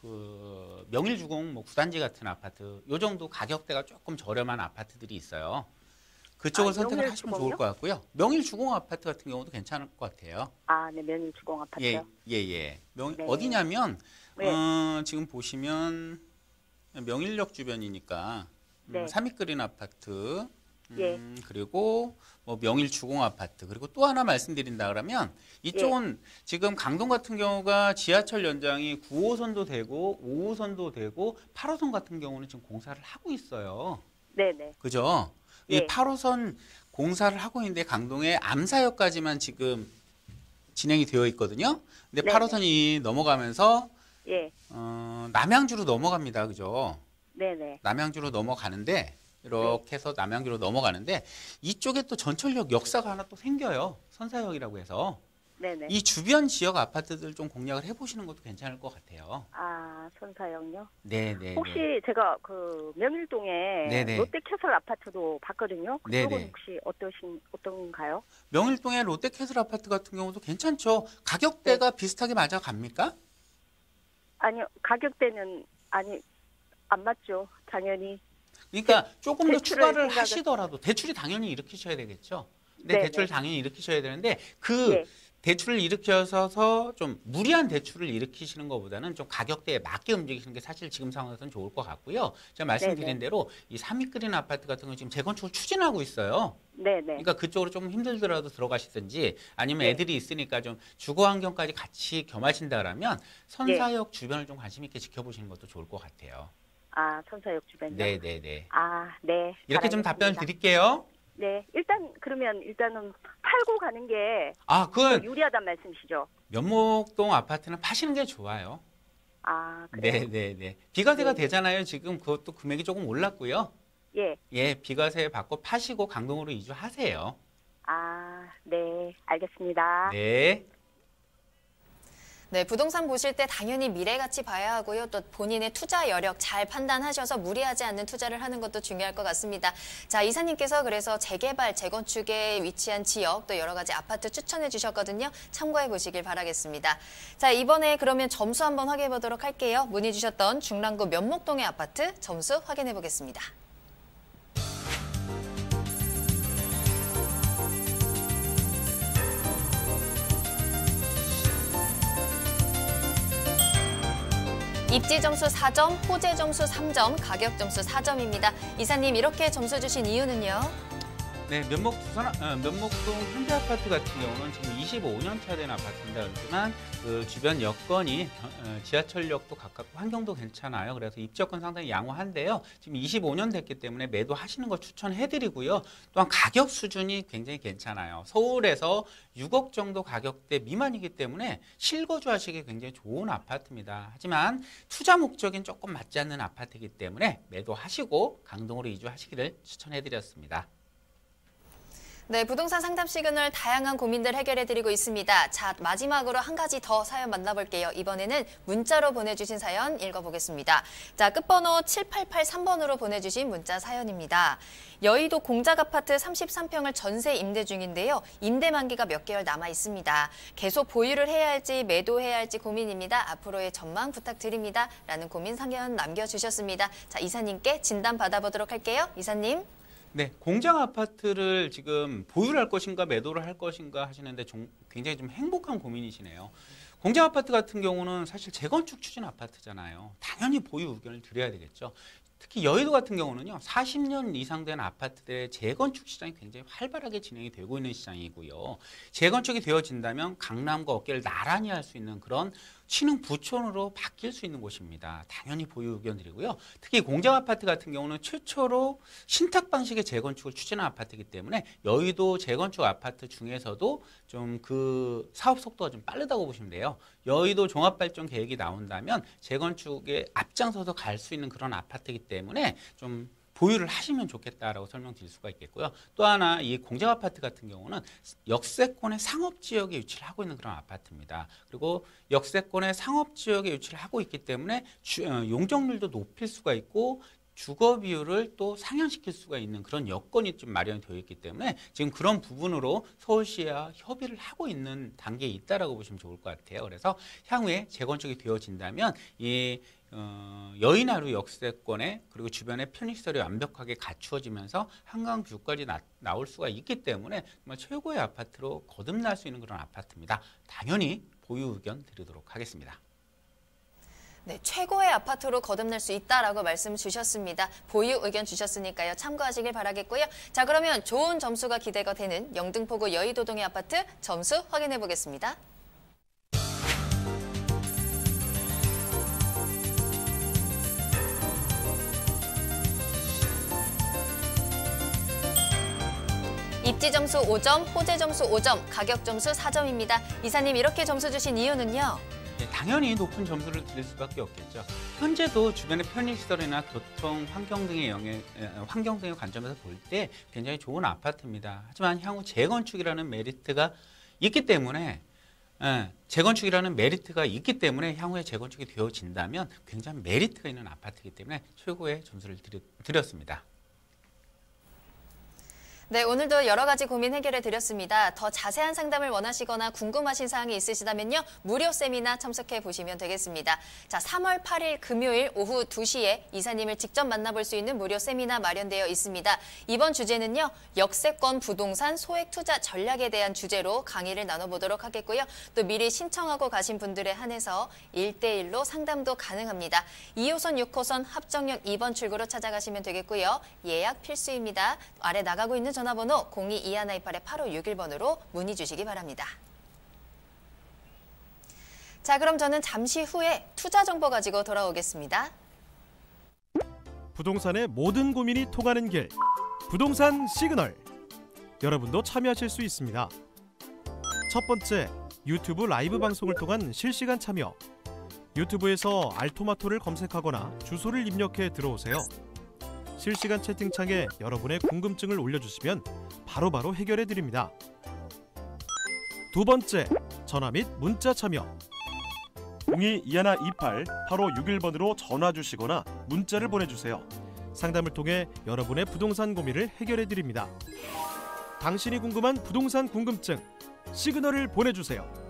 그 명일주공 뭐 9단지 같은 아파트 요 정도 가격대가 조금 저렴한 아파트들이 있어요. 그쪽을 선택을 하시면 좋을 것 같고요. 명일주공 아파트 같은 경우도 괜찮을 것 같아요. 아, 네, 명일주공 아파트요. 예. 어디냐면 네. 지금 보시면 명일역 주변이니까 삼익그린 아파트 그리고 뭐 명일주공 아파트 그리고 또 하나 말씀드린다 그러면 이쪽은 지금 강동 같은 경우가 지하철 연장이 9호선도 되고 5호선도 되고 8호선 같은 경우는 지금 공사를 하고 있어요. 네네. 그죠? 이 8호선 공사를 하고 있는데 강동에 암사역까지만 지금 진행이 되어 있거든요. 근데 8호선이 넘어가면서 남양주로 넘어갑니다. 그죠? 네네. 남양주로 넘어가는데 이렇게 해서 남양주로 넘어가는데 이쪽에 또 전철역 역사가 하나 또 생겨요. 선사역이라고 해서. 네네. 이 주변 지역 아파트들 좀 공략을 해보시는 것도 괜찮을 것 같아요. 아, 선사역요? 네네. 혹시 제가 그 명일동에 롯데캐슬 아파트도 봤거든요. 그쪽은 혹시 어떤가요? 명일동의 롯데캐슬 아파트 같은 경우도 괜찮죠. 가격대가 비슷하게 맞아갑니까? 아니요, 가격대는 안 맞죠. 당연히. 그러니까 조금 더 추가를 하시더라도 대출이 당연히 일으키셔야 되겠죠. 근데 대출을 당연히 일으키셔야 되는데 그 대출을 일으켜서 좀 무리한 대출을 일으키시는 것보다는 좀 가격대에 맞게 움직이시는 게 사실 지금 상황에서는 좋을 것 같고요. 제가 말씀드린 대로 이 삼익그린 아파트 같은 경우 지금 재건축을 추진하고 있어요. 그러니까 그쪽으로 좀 힘들더라도 들어가시든지 아니면 애들이 있으니까 좀 주거 환경까지 같이 겸하신다 그러면 선사역 주변을 좀 관심 있게 지켜보시는 것도 좋을 것 같아요. 아, 선사역 주변요? 네네네. 아, 네. 이렇게 좀 답변을 드릴게요. 네. 일단은 팔고 가는 게 그건 유리하단 말씀이시죠? 면목동 아파트는 파시는 게 좋아요. 아, 그래요? 네네네. 비과세가 되잖아요. 지금 그것도 금액이 조금 올랐고요. 비과세 받고 파시고 강동으로 이주하세요. 아, 네. 알겠습니다. 네. 네, 부동산 보실 때 당연히 미래 가치 봐야 하고요. 또 본인의 투자 여력 잘 판단하셔서 무리하지 않는 투자를 하는 것도 중요할 것 같습니다. 자, 이사님께서 그래서 재개발, 재건축에 위치한 지역 또 여러 가지 아파트 추천해 주셨거든요. 참고해 보시길 바라겠습니다. 자, 이번에 그러면 점수 한번 확인해 보도록 할게요. 문의 주셨던 중랑구 면목동의 아파트 점수 확인해 보겠습니다. 입지 점수 4점, 호재 점수 3점, 가격 점수 4점입니다. 이사님 이렇게 점수 주신 이유는요? 네, 면목동 현대아파트 같은 경우는 지금 25년 차 된 아파트입니다. 하지만 그 주변 여건이 지하철역도 가깝고 환경도 괜찮아요. 그래서 입지여건 상당히 양호한데요. 지금 25년 됐기 때문에 매도하시는 거 추천해드리고요. 또한 가격 수준이 굉장히 괜찮아요. 서울에서 6억 정도 가격대 미만이기 때문에 실거주하시기 굉장히 좋은 아파트입니다. 하지만 투자 목적인 조금 맞지 않는 아파트이기 때문에 매도하시고 강동으로 이주하시기를 추천해드렸습니다. 네, 부동산 상담 시그널 다양한 고민들 해결해드리고 있습니다. 자, 마지막으로 한 가지 더 사연 만나볼게요. 이번에는 문자로 보내주신 사연 읽어보겠습니다. 자, 끝번호 7883번으로 보내주신 문자 사연입니다. 여의도 공작아파트 33평을 전세 임대 중인데요. 임대 만기가 몇 개월 남아 있습니다. 계속 보유를 해야 할지 매도해야 할지 고민입니다. 앞으로의 전망 부탁드립니다. 라는 고민 사연 남겨주셨습니다. 자, 이사님께 진단 받아보도록 할게요. 이사님. 네, 공장 아파트를 지금 보유를 할 것인가 매도를 할 것인가 하시는데 굉장히 좀 행복한 고민이시네요. 공장 아파트 같은 경우는 사실 재건축 추진 아파트잖아요. 당연히 보유 의견을 드려야 되겠죠. 특히 여의도 같은 경우는요, 40년 이상 된 아파트들의 재건축 시장이 굉장히 활발하게 진행이 되고 있는 시장이고요. 재건축이 되어진다면 강남과 어깨를 나란히 할 수 있는 그런 신흥 부촌으로 바뀔 수 있는 곳입니다. 당연히 보유 의견 드리고요. 특히 공장 아파트 같은 경우는 최초로 신탁 방식의 재건축을 추진한 아파트이기 때문에 여의도 재건축 아파트 중에서도 좀 그 사업 속도가 좀 빠르다고 보시면 돼요. 여의도 종합발전 계획이 나온다면 재건축에 앞장서서 갈 수 있는 그런 아파트이기 때문에 좀 보유를 하시면 좋겠다라고 설명드릴 수가 있겠고요. 또 하나 이 공장 아파트 같은 경우는 역세권의 상업지역에 위치를 하고 있는 그런 아파트입니다. 그리고 역세권의 상업지역에 위치를 하고 있기 때문에 용적률도 높일 수가 있고 주거 비율을 또 상향시킬 수가 있는 그런 여건이 좀 마련이 되어 있기 때문에 지금 그런 부분으로 서울시와 협의를 하고 있는 단계에 있다라고 보시면 좋을 것 같아요. 그래서 향후에 재건축이 되어진다면 이 여의나루 역세권에 그리고 주변에 편의시설이 완벽하게 갖추어지면서 한강 뷰까지 나올 수가 있기 때문에 정말 최고의 아파트로 거듭날 수 있는 그런 아파트입니다. 당연히 보유 의견 드리도록 하겠습니다. 네, 최고의 아파트로 거듭날 수 있다라고 말씀 주셨습니다. 보유 의견 주셨으니까요. 참고하시길 바라겠고요. 자, 그러면 좋은 점수가 기대가 되는 영등포구 여의도동의 아파트 점수 확인해 보겠습니다. 입지 점수 5점, 호재 점수 5점, 가격 점수 4점입니다. 이사님 이렇게 점수 주신 이유는요? 네, 당연히 높은 점수를 드릴 수밖에 없겠죠. 현재도 주변의 편의시설이나 교통, 환경 등의 관점에서 볼 때 굉장히 좋은 아파트입니다. 하지만 향후 재건축이라는 메리트가 있기 때문에 향후에 재건축이 되어진다면 굉장히 메리트가 있는 아파트이기 때문에 최고의 점수를 드렸습니다. 네, 오늘도 여러 가지 고민 해결해 드렸습니다. 더 자세한 상담을 원하시거나 궁금하신 사항이 있으시다면요. 무료 세미나 참석해 보시면 되겠습니다. 자, 3월 8일 금요일 오후 2시에 이사님을 직접 만나볼 수 있는 무료 세미나 마련되어 있습니다. 이번 주제는요. 역세권 부동산 소액 투자 전략에 대한 주제로 강의를 나눠보도록 하겠고요. 또 미리 신청하고 가신 분들에 한해서 1대1로 상담도 가능합니다. 2호선, 6호선 합정역 2번 출구로 찾아가시면 되겠고요. 예약 필수입니다. 아래 나가고 있는 전화번호 022128-8561번으로 문의 주시기 바랍니다. 자, 그럼 저는 잠시 후에 투자 정보 가지고 돌아오겠습니다. 부동산의 모든 고민이 통하는 길, 부동산 시그널. 여러분도 참여하실 수 있습니다. 첫 번째, 유튜브 라이브 방송을 통한 실시간 참여. 유튜브에서 알토마토를 검색하거나 주소를 입력해 들어오세요. 실시간 채팅창에 여러분의 궁금증을 올려주시면 바로바로 해결해드립니다. 두 번째, 전화 및 문자 참여. 022128-8561번으로 전화 주시거나 문자를 보내주세요. 상담을 통해 여러분의 부동산 고민을 해결해드립니다. 당신이 궁금한 부동산 궁금증, 시그널을 보내주세요.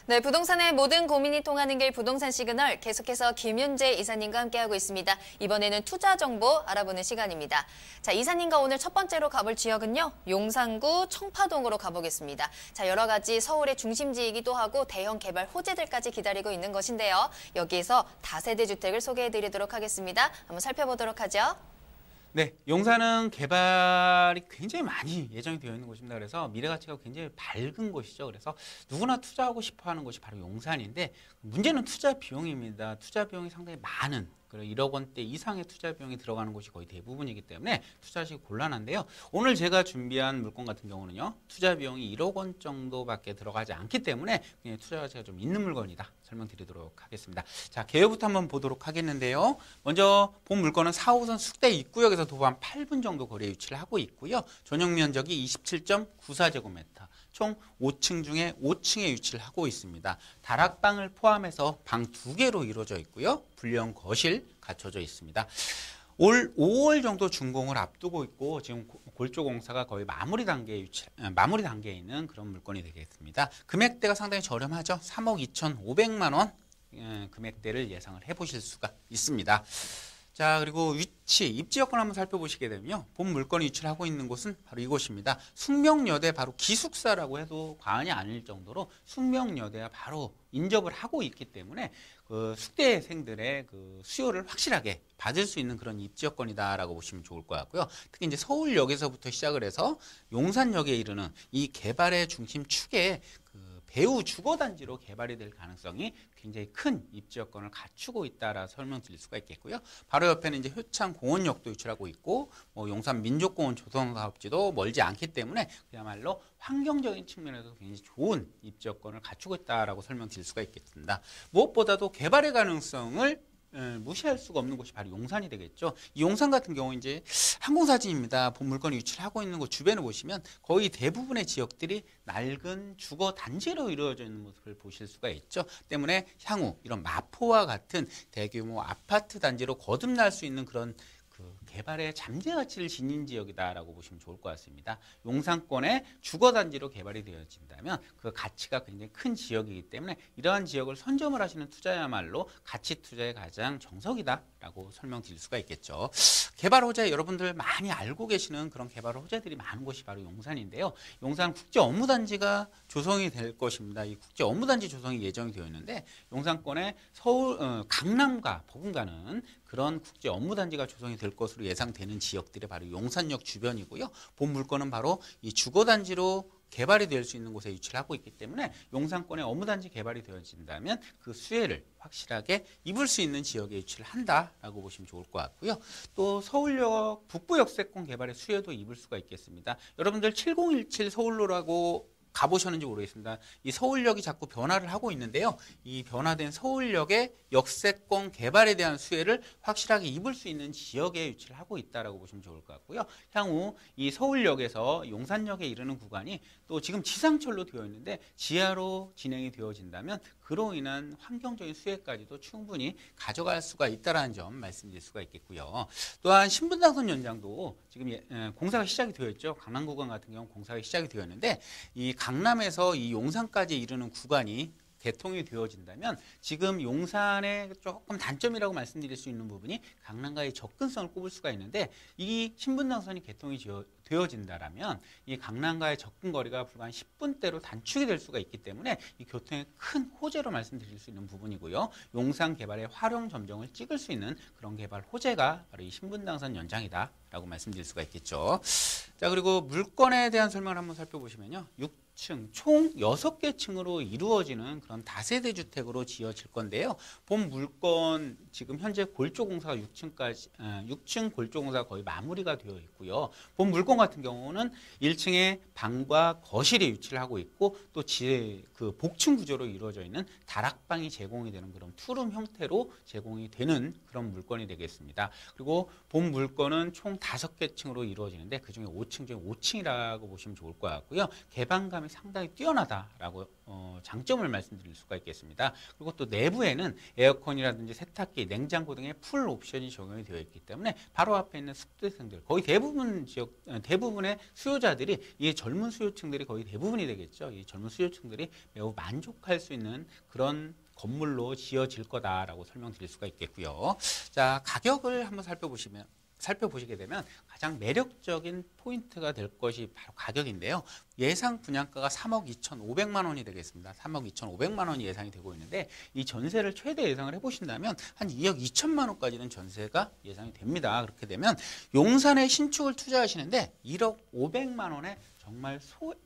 네, 부동산의 모든 고민이 통하는 길 부동산 시그널 계속해서 김윤재 이사님과 함께하고 있습니다. 이번에는 투자 정보 알아보는 시간입니다. 자, 이사님과 오늘 첫 번째로 가볼 지역은요. 용산구 청파동으로 가보겠습니다. 자, 여러 가지 서울의 중심지이기도 하고 대형 개발 호재들까지 기다리고 있는 것인데요. 여기에서 다세대 주택을 소개해드리도록 하겠습니다. 한번 살펴보도록 하죠. 네, 용산은 개발이 굉장히 많이 예정이 되어 있는 곳입니다. 그래서 미래 가치가 굉장히 밝은 곳이죠. 그래서 누구나 투자하고 싶어 하는 곳이 바로 용산인데 문제는 투자 비용입니다. 투자 비용이 상당히 많은 1억 원대 이상의 투자 비용이 들어가는 곳이 거의 대부분이기 때문에 투자하시기 곤란한데요. 오늘 제가 준비한 물건 같은 경우는요. 투자 비용이 1억 원 정도밖에 들어가지 않기 때문에 그냥 투자 가치가 좀 있는 물건이다. 설명드리도록 하겠습니다. 자, 개요부터 한번 보도록 하겠는데요. 먼저 본 물건은 4호선 숙대 입구역에서 도보 한 8분 정도 거리에 위치를 하고 있고요. 전용 면적이 27.94제곱미터. 총 5층 중에 5층에 위치를 하고 있습니다. 다락방을 포함해서 방 2개로 이루어져 있고요. 분리형 거실 갖춰져 있습니다. 올 5월 정도 준공을 앞두고 있고 지금 골조 공사가 거의 마무리 단계에 있는 그런 물건이 되겠습니다. 금액대가 상당히 저렴하죠. 3억 2,500만 원 금액대를 예상을 해보실 수가 있습니다. 자, 그리고 위치, 입지 여건 한번 살펴보시게 되면요. 본 물건이 위치를 하고 있는 곳은 바로 이곳입니다. 숙명여대 바로 기숙사라고 해도 과언이 아닐 정도로 숙명여대가 바로 인접을 하고 있기 때문에 그 숙대생들의 그 수요를 확실하게 받을 수 있는 그런 입지 여건이다라고 보시면 좋을 것 같고요. 특히 이제 서울역에서부터 시작을 해서 용산역에 이르는 이 개발의 중심 축에 배후 주거단지로 개발이 될 가능성이 굉장히 큰 입지 여건을 갖추고 있다라 설명드릴 수가 있겠고요. 바로 옆에는 이제 효창공원역도 위치하고 있고 용산 민족공원 조성사업지도 멀지 않기 때문에 그야말로 환경적인 측면에서 굉장히 좋은 입지 여건을 갖추고 있다라고 설명드릴 수가 있겠습니다. 무엇보다도 개발의 가능성을 무시할 수가 없는 곳이 바로 용산이 되겠죠. 이 용산 같은 경우 이제 항공사진입니다. 본 물건이 위치를 하고 있는 곳 주변을 보시면 거의 대부분의 지역들이 낡은 주거 단지로 이루어져 있는 모습을 보실 수가 있죠. 때문에 향후 이런 마포와 같은 대규모 아파트 단지로 거듭날 수 있는 그런 개발의 잠재 가치를 지닌 지역이다라고 보시면 좋을 것 같습니다. 용산권의 주거단지로 개발이 되어진다면 그 가치가 굉장히 큰 지역이기 때문에 이러한 지역을 선점을 하시는 투자야말로 가치 투자의 가장 정석이다라고 설명드릴 수가 있겠죠. 개발 호재 여러분들 많이 알고 계시는 그런 개발 호재들이 많은 곳이 바로 용산인데요. 용산 국제업무단지가 조성이 될 것입니다. 이 국제업무단지 조성이 예정이 되어 있는데 용산권의 강남과 버금가는 그런 국제 업무단지가 조성이 될 것으로 예상되는 지역들이 바로 용산역 주변이고요. 본 물건은 바로 이 주거단지로 개발이 될 수 있는 곳에 위치를 하고 있기 때문에 용산권의 업무단지 개발이 되어진다면 그 수혜를 확실하게 입을 수 있는 지역에 위치를 한다라고 보시면 좋을 것 같고요. 또 서울역 북부역세권 개발의 수혜도 입을 수가 있겠습니다. 여러분들 7017 서울로라고 가보셨는지 모르겠습니다. 이 서울역이 자꾸 변화를 하고 있는데요. 이 변화된 서울역의 역세권 개발에 대한 수혜를 확실하게 입을 수 있는 지역에 위치를 하고 있다라고 보시면 좋을 것 같고요. 향후 이 서울역에서 용산역에 이르는 구간이 또 지금 지상철로 되어 있는데 지하로 진행이 되어진다면 그로 인한 환경적인 수혜까지도 충분히 가져갈 수가 있다는 점 말씀드릴 수가 있겠고요. 또한 신분당선 연장도 지금 공사가 시작이 되어 있죠. 강남 구간 같은 경우 공사가 시작이 되어 있는데 이 강남에서 이 용산까지 이르는 구간이 개통이 되어진다면 지금 용산의 조금 단점이라고 말씀드릴 수 있는 부분이 강남과의 접근성을 꼽을 수가 있는데 이 신분당선이 개통이 되어진다라면 이 강남과의 접근 거리가 불과 한 10분대로 단축이 될 수가 있기 때문에 이 교통의 큰 호재로 말씀드릴 수 있는 부분이고요. 용산 개발의 활용 점정을 찍을 수 있는 그런 개발 호재가 바로 이 신분당선 연장이다라고 말씀드릴 수가 있겠죠. 자, 그리고 물건에 대한 설명을 한번 살펴보시면요. 6층, 총 6개 층으로 이루어지는 그런 다세대 주택으로 지어질 건데요. 본 물건 지금 현재 골조 공사가 6층 골조 공사가 거의 마무리가 되어 있고요. 본 물건 같은 경우는 1층에 방과 거실이 위치를 하고 있고 또 그 복층 구조로 이루어져 있는 다락방이 제공이 되는 그런 투룸 형태로 제공이 되는 그런 물건이 되겠습니다. 그리고 본 물건은 총 5개 층으로 이루어지는데 그중에 5층 중에 5층이라고 보시면 좋을 것 같고요. 개방감이 상당히 뛰어나다라고 장점을 말씀드릴 수가 있겠습니다. 그리고 또 내부에는 에어컨이라든지 세탁기, 냉장고 등의 풀 옵션이 적용이 되어 있기 때문에 바로 앞에 있는 숙대생들 거의 대부분의 수요자들이 이 젊은 수요층들이 거의 대부분이 되겠죠. 이 젊은 수요층들이 매우 만족할 수 있는 그런 건물로 지어질 거다라고 설명드릴 수가 있겠고요. 자, 가격을 한번 살펴보시면 살펴보시게 되면 가장 매력적인 포인트가 될 것이 바로 가격인데요. 예상 분양가가 3억 2,500만 원이 되겠습니다. 3억 2,500만 원이 예상이 되고 있는데 이 전세를 최대 예상을 해보신다면 한 2억 2천만 원까지는 전세가 예상이 됩니다. 그렇게 되면 용산에 신축을 투자하시는데 1억 500만 원에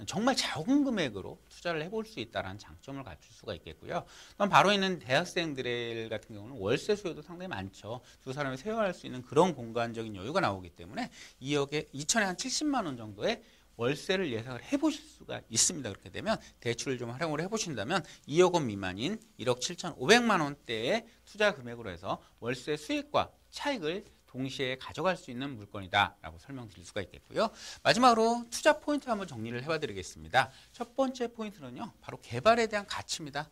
정말 적은 금액으로 투자를 해볼 수 있다는 장점을 갖출 수가 있겠고요. 또한 바로 있는 대학생들 같은 경우는 월세 수요도 상당히 많죠. 두 사람이 생활할 수 있는 그런 공간적인 여유가 나오기 때문에 2억에 2천에 한 70만 원 정도의 월세를 예상을 해보실 수가 있습니다. 그렇게 되면 대출을 좀 활용을 해보신다면 2억 원 미만인 1억 7,500만 원대의 투자 금액으로 해서 월세 수익과 차익을 동시에 가져갈 수 있는 물건이다라고 설명드릴 수가 있겠고요. 마지막으로 투자 포인트 한번 정리를 해봐 드리겠습니다. 첫 번째 포인트는요. 바로 개발에 대한 가치입니다.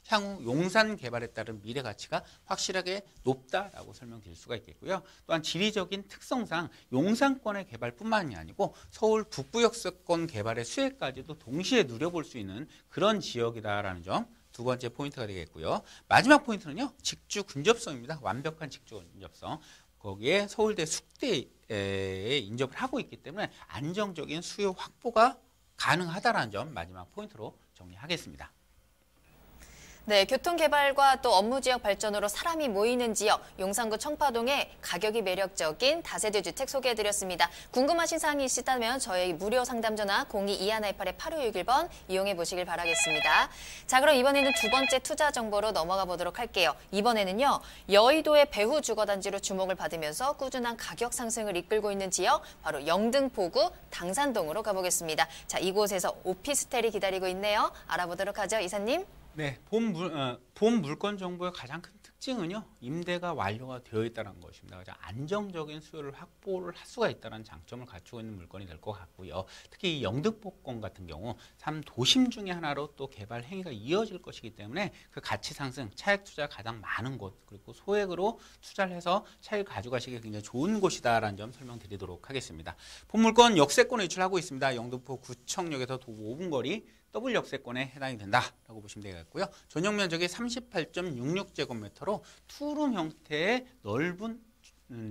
향후 용산 개발에 따른 미래 가치가 확실하게 높다라고 설명드릴 수가 있겠고요. 또한 지리적인 특성상 용산권의 개발뿐만이 아니고 서울 북부역세권 개발의 수혜까지도 동시에 누려볼 수 있는 그런 지역이다라는 점 두 번째 포인트가 되겠고요. 마지막 포인트는요. 직주 근접성입니다. 완벽한 직주 근접성. 거기에 서울대 숙대에 인접을 하고 있기 때문에 안정적인 수요 확보가 가능하다는 점 마지막 포인트로 정리하겠습니다. 네, 교통개발과 또 업무지역 발전으로 사람이 모이는 지역, 용산구 청파동의 가격이 매력적인 다세대 주택 소개해드렸습니다. 궁금하신 사항이 있으시다면 저희 무료 상담 전화 02-2128-8561번 이용해 보시길 바라겠습니다. 자, 그럼 이번에는 두 번째 투자 정보로 넘어가 보도록 할게요. 이번에는요, 여의도의 배후 주거단지로 주목을 받으면서 꾸준한 가격 상승을 이끌고 있는 지역, 바로 영등포구 당산동으로 가보겠습니다. 자, 이곳에서 오피스텔이 기다리고 있네요. 알아보도록 하죠, 이사님. 네, 본 물건 정보의 가장 큰 특징은요, 임대가 완료가 되어 있다는 것입니다. 그래서 안정적인 수요를 확보를 할 수가 있다는 장점을 갖추고 있는 물건이 될 것 같고요. 특히 이 영등포권 같은 경우 3도심 중에 하나로 또 개발 행위가 이어질 것이기 때문에 그 가치 상승, 차익 투자가 가장 많은 곳, 그리고 소액으로 투자를 해서 차익을 가져가시기 굉장히 좋은 곳이다라는 점 설명드리도록 하겠습니다. 본 물건 역세권에 위치하고 있습니다. 영등포 구청역에서 도보 5분 거리. 더블 역세권에 해당이 된다라고 보시면 되겠고요. 전용 면적이 38.66제곱미터로 투룸 형태의 넓은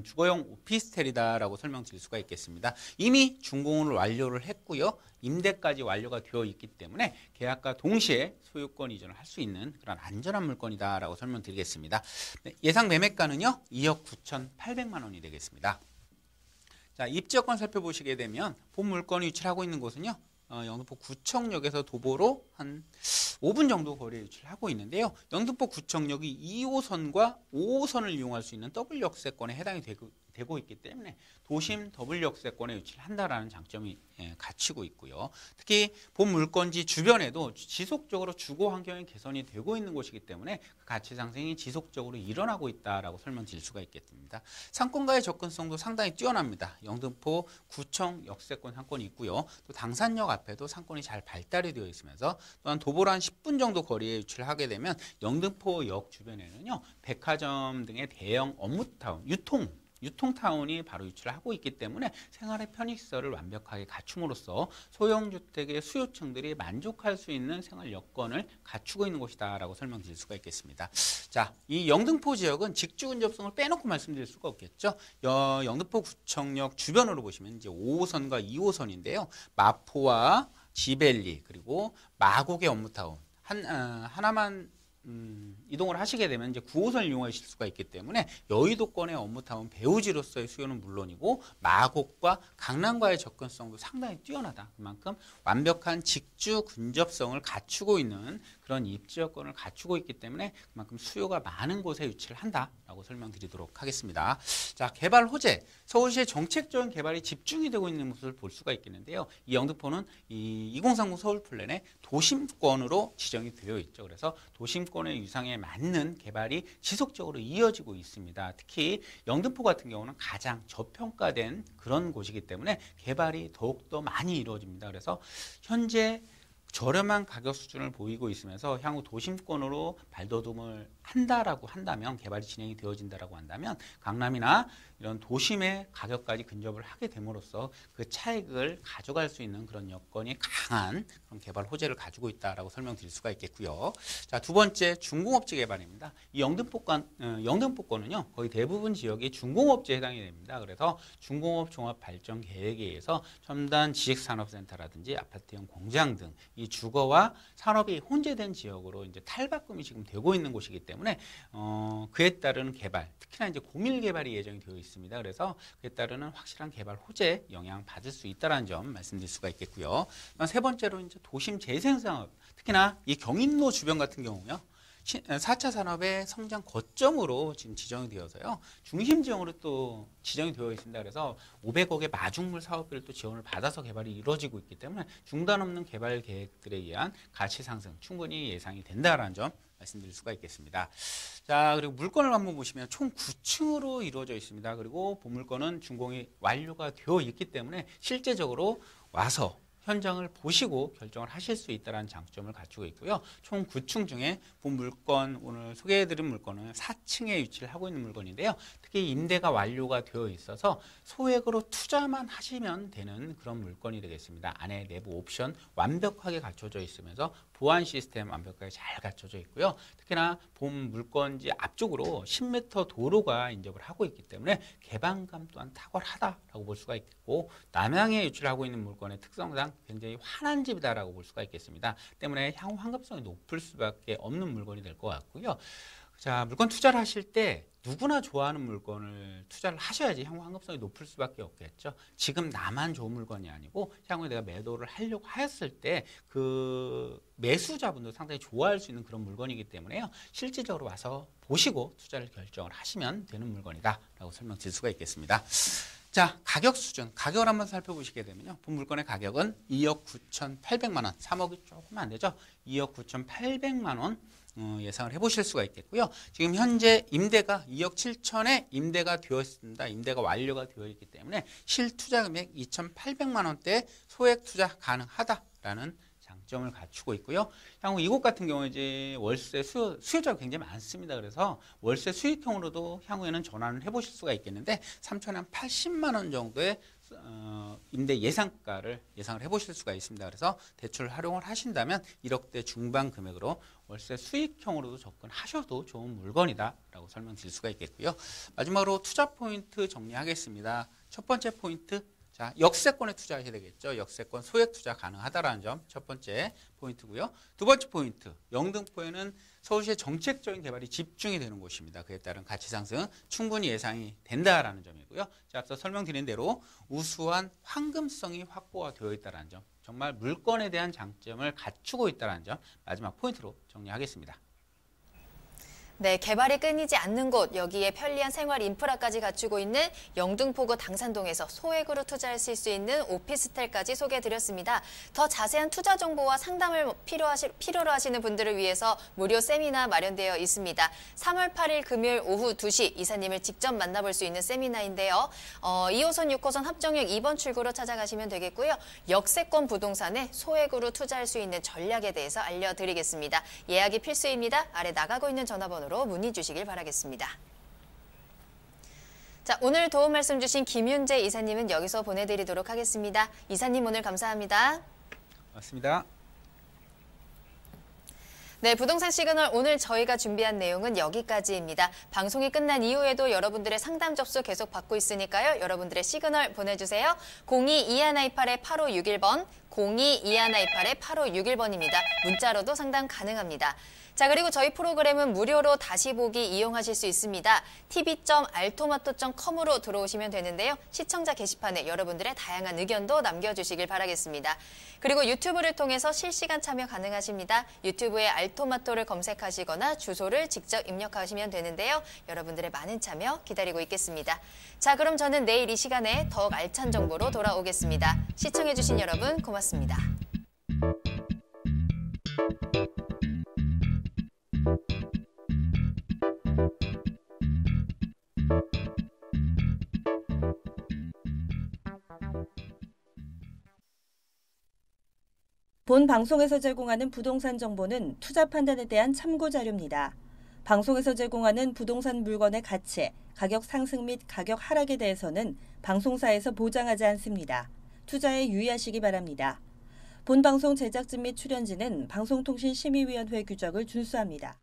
주거용 오피스텔이다라고 설명드릴 수가 있겠습니다. 이미 준공을 완료를 했고요. 임대까지 완료가 되어 있기 때문에 계약과 동시에 소유권 이전을 할 수 있는 그런 안전한 물건이다라고 설명드리겠습니다. 네, 예상 매매가는요. 2억 9,800만 원이 되겠습니다. 자, 입지여건 살펴보시게 되면 본 물건이 위치하고 있는 곳은요. 영등포 구청역에서 도보로 한 5분 정도 거리에 위치를 하고 있는데요. 영등포 구청역이 2호선과 5호선을 이용할 수 있는 더블 역세권에 해당이 되고 있기 때문에 도심 더블 역세권에 위치를 한다라는 장점이 갖추고 있고요. 특히 본 물건지 주변에도 지속적으로 주거 환경이 개선이 되고 있는 곳이기 때문에 그 가치 상승이 지속적으로 일어나고 있다라고 설명드릴 수가 있겠습니다. 상권과의 접근성도 상당히 뛰어납니다. 영등포 구청 역세권 상권이 있고요. 또 당산역 앞에도 상권이 잘 발달이 되어 있으면서 또한 도보로 한 10분 정도 거리에 위치를 하게 되면 영등포역 주변에는요. 백화점 등의 대형 업무타운, 유통타운이 바로 위치를 하고 있기 때문에 생활의 편의시설을 완벽하게 갖춤으로써 소형주택의 수요층들이 만족할 수 있는 생활 여건을 갖추고 있는 곳이다라고 설명드릴 수가 있겠습니다. 자, 이 영등포 지역은 직주 근접성을 빼놓고 말씀드릴 수가 없겠죠. 영등포 구청역 주변으로 보시면 이제 5호선과 2호선인데요. 마포와 지벨리 그리고 마곡의 업무타운 하나만 이동을 하시게 되면 이제 9호선을 이용하실 수가 있기 때문에 여의도권의 업무타운 배우지로서의 수요는 물론이고 마곡과 강남과의 접근성도 상당히 뛰어나다. 그만큼 완벽한 직주 근접성을 갖추고 있는 그런 입지 여건을 갖추고 있기 때문에 그만큼 수요가 많은 곳에 위치를 한다라고 설명드리도록 하겠습니다. 자, 개발 호재. 서울시의 정책적인 개발이 집중이 되고 있는 모습을 볼 수가 있겠는데요. 이 영등포는 이 2030 서울 플랜의 도심권으로 지정이 되어 있죠. 그래서 도심권의 유상에 맞는 개발이 지속적으로 이어지고 있습니다. 특히 영등포 같은 경우는 가장 저평가된 그런 곳이기 때문에 개발이 더욱더 많이 이루어집니다. 그래서 현재 저렴한 가격 수준을 보이고 있으면서 향후 도심권으로 발돋움을 한다라고 한다면, 개발이 진행이 되어진다라고 한다면 강남이나 이런 도심의 가격까지 근접을 하게 됨으로써 그 차익을 가져갈 수 있는 그런 여건이 강한 그런 개발 호재를 가지고 있다라고 설명드릴 수가 있겠고요. 자, 두 번째 중공업지 개발입니다. 이 영등포권은요 거의 대부분 지역이 중공업지에 해당이 됩니다. 그래서 중공업 종합발전 계획에 의해서 첨단 지식산업센터라든지 아파트형 공장 등 이 주거와 산업이 혼재된 지역으로 이제 탈바꿈이 지금 되고 있는 곳이기 때문에 그에 따른 개발, 특히나 이제 고밀 개발이 예정이 되어 있습니다. 그래서 그에 따르는 확실한 개발 호재 영향 받을 수 있다는 점 말씀드릴 수가 있겠고요. 세 번째로 이제 도심 재생산업, 특히나 이 경인로 주변 같은 경우요. 4차 산업의 성장 거점으로 지금 지정이 되어서요. 중심 지역으로 또 지정이 되어 있습니다. 그래서 500억의 마중물 사업비를 또 지원을 받아서 개발이 이루어지고 있기 때문에 중단 없는 개발 계획들에 의한 가치 상승 충분히 예상이 된다라는 점 말씀드릴 수가 있겠습니다. 자, 그리고 물건을 한번 보시면 총 9층으로 이루어져 있습니다. 그리고 본물건은 준공이 완료가 되어 있기 때문에 실제적으로 와서 현장을 보시고 결정을 하실 수 있다는 장점을 갖추고 있고요. 총 9층 중에 본 물건, 오늘 소개해드린 물건은 4층에 위치를 하고 있는 물건인데요. 특히 임대가 완료가 되어 있어서 소액으로 투자만 하시면 되는 그런 물건이 되겠습니다. 안에 내부 옵션 완벽하게 갖춰져 있으면서 보안 시스템 완벽하게 잘 갖춰져 있고요. 특히나 본 물건지 앞쪽으로 10m 도로가 인접을 하고 있기 때문에 개방감 또한 탁월하다라고 볼 수가 있고, 남향에 위치를 하고 있는 물건의 특성상 굉장히 환한 집이다라고 볼 수가 있겠습니다. 때문에 향후 환급성이 높을 수밖에 없는 물건이 될 것 같고요. 자, 물건 투자를 하실 때 누구나 좋아하는 물건을 투자를 하셔야지 향후 환급성이 높을 수밖에 없겠죠. 지금 나만 좋은 물건이 아니고 향후에 내가 매도를 하려고 하였을 때 그 매수자분도 상당히 좋아할 수 있는 그런 물건이기 때문에요. 실질적으로 와서 보시고 투자를 결정을 하시면 되는 물건이다라고 설명드릴 수가 있겠습니다. 자, 가격 수준, 가격을 한번 살펴보시게 되면요. 본 물건의 가격은 2억 9,800만 원, 3억이 조금 안 되죠. 2억 9,800만 원 예상을 해보실 수가 있겠고요. 지금 현재 임대가 2억 7천에 임대가 되어 있습니다. 임대가 완료가 되어 있기 때문에 실투자 금액 2,800만 원대 소액 투자 가능하다라는 장점을 갖추고 있고요. 향후 이곳 같은 경우에 이제 월세 수요자가 굉장히 많습니다. 그래서 월세 수익형으로도 향후에는 전환을 해보실 수가 있겠는데 3천에 한 80만 원 정도의 임대 예상가를 예상을 해보실 수가 있습니다. 그래서 대출 활용을 하신다면 1억대 중반 금액으로 월세 수익형으로도 접근하셔도 좋은 물건이다라고 설명드릴 수가 있겠고요. 마지막으로 투자 포인트 정리하겠습니다. 첫 번째 포인트, 자, 역세권에 투자하셔야 되겠죠. 역세권 소액 투자 가능하다라는 점 첫 번째 포인트고요. 두 번째 포인트, 영등포에는 서울시의 정책적인 개발이 집중이 되는 곳입니다. 그에 따른 가치 상승 충분히 예상이 된다라는 점이고요. 자, 앞서 설명드린 대로 우수한 황금성이 확보가 되어 있다는 점, 정말 물건에 대한 장점을 갖추고 있다는 점 마지막 포인트로 정리하겠습니다. 네, 개발이 끊이지 않는 곳, 여기에 편리한 생활 인프라까지 갖추고 있는 영등포구 당산동에서 소액으로 투자할 수 있는 오피스텔까지 소개해드렸습니다. 더 자세한 투자 정보와 상담을 필요로 하시는 분들을 위해서 무료 세미나 마련되어 있습니다. 3월 8일 금요일 오후 2시 이사님을 직접 만나볼 수 있는 세미나인데요. 2호선, 6호선 합정역 2번 출구로 찾아가시면 되겠고요. 역세권 부동산에 소액으로 투자할 수 있는 전략에 대해서 알려드리겠습니다. 예약이 필수입니다. 아래 나가고 있는 전화번호 문의 주시길 바라겠습니다. 자, 오늘 도움 말씀 주신 김윤재 이사님은 여기서 보내드리도록 하겠습니다. 이사님 오늘 감사합니다. 고맙습니다. 네, 부동산 시그널 오늘 저희가 준비한 내용은 여기까지입니다. 방송이 끝난 이후에도 여러분들의 상담 접수 계속 받고 있으니까요. 여러분들의 시그널 보내주세요. 02-2128-8561번, 02-2128-8561번입니다. 문자로도 상담 가능합니다. 자, 그리고 저희 프로그램은 무료로 다시 보기 이용하실 수 있습니다. tv.altomato.com으로 들어오시면 되는데요. 시청자 게시판에 여러분들의 다양한 의견도 남겨주시길 바라겠습니다. 그리고 유튜브를 통해서 실시간 참여 가능하십니다. 유튜브에 알토마토를 검색하시거나 주소를 직접 입력하시면 되는데요. 여러분들의 많은 참여 기다리고 있겠습니다. 자, 그럼 저는 내일 이 시간에 더욱 알찬 정보로 돌아오겠습니다. 시청해주신 여러분 고맙습니다. 본 방송에서 제공하는 부동산 정보는 투자 판단에 대한 참고 자료입니다. 방송에서 제공하는 부동산 물건의 가치, 가격 상승 및 가격 하락에 대해서는 방송사에서 보장하지 않습니다. 투자에 유의하시기 바랍니다. 본 방송 제작진 및 출연진은 방송통신심의위원회 규정을 준수합니다.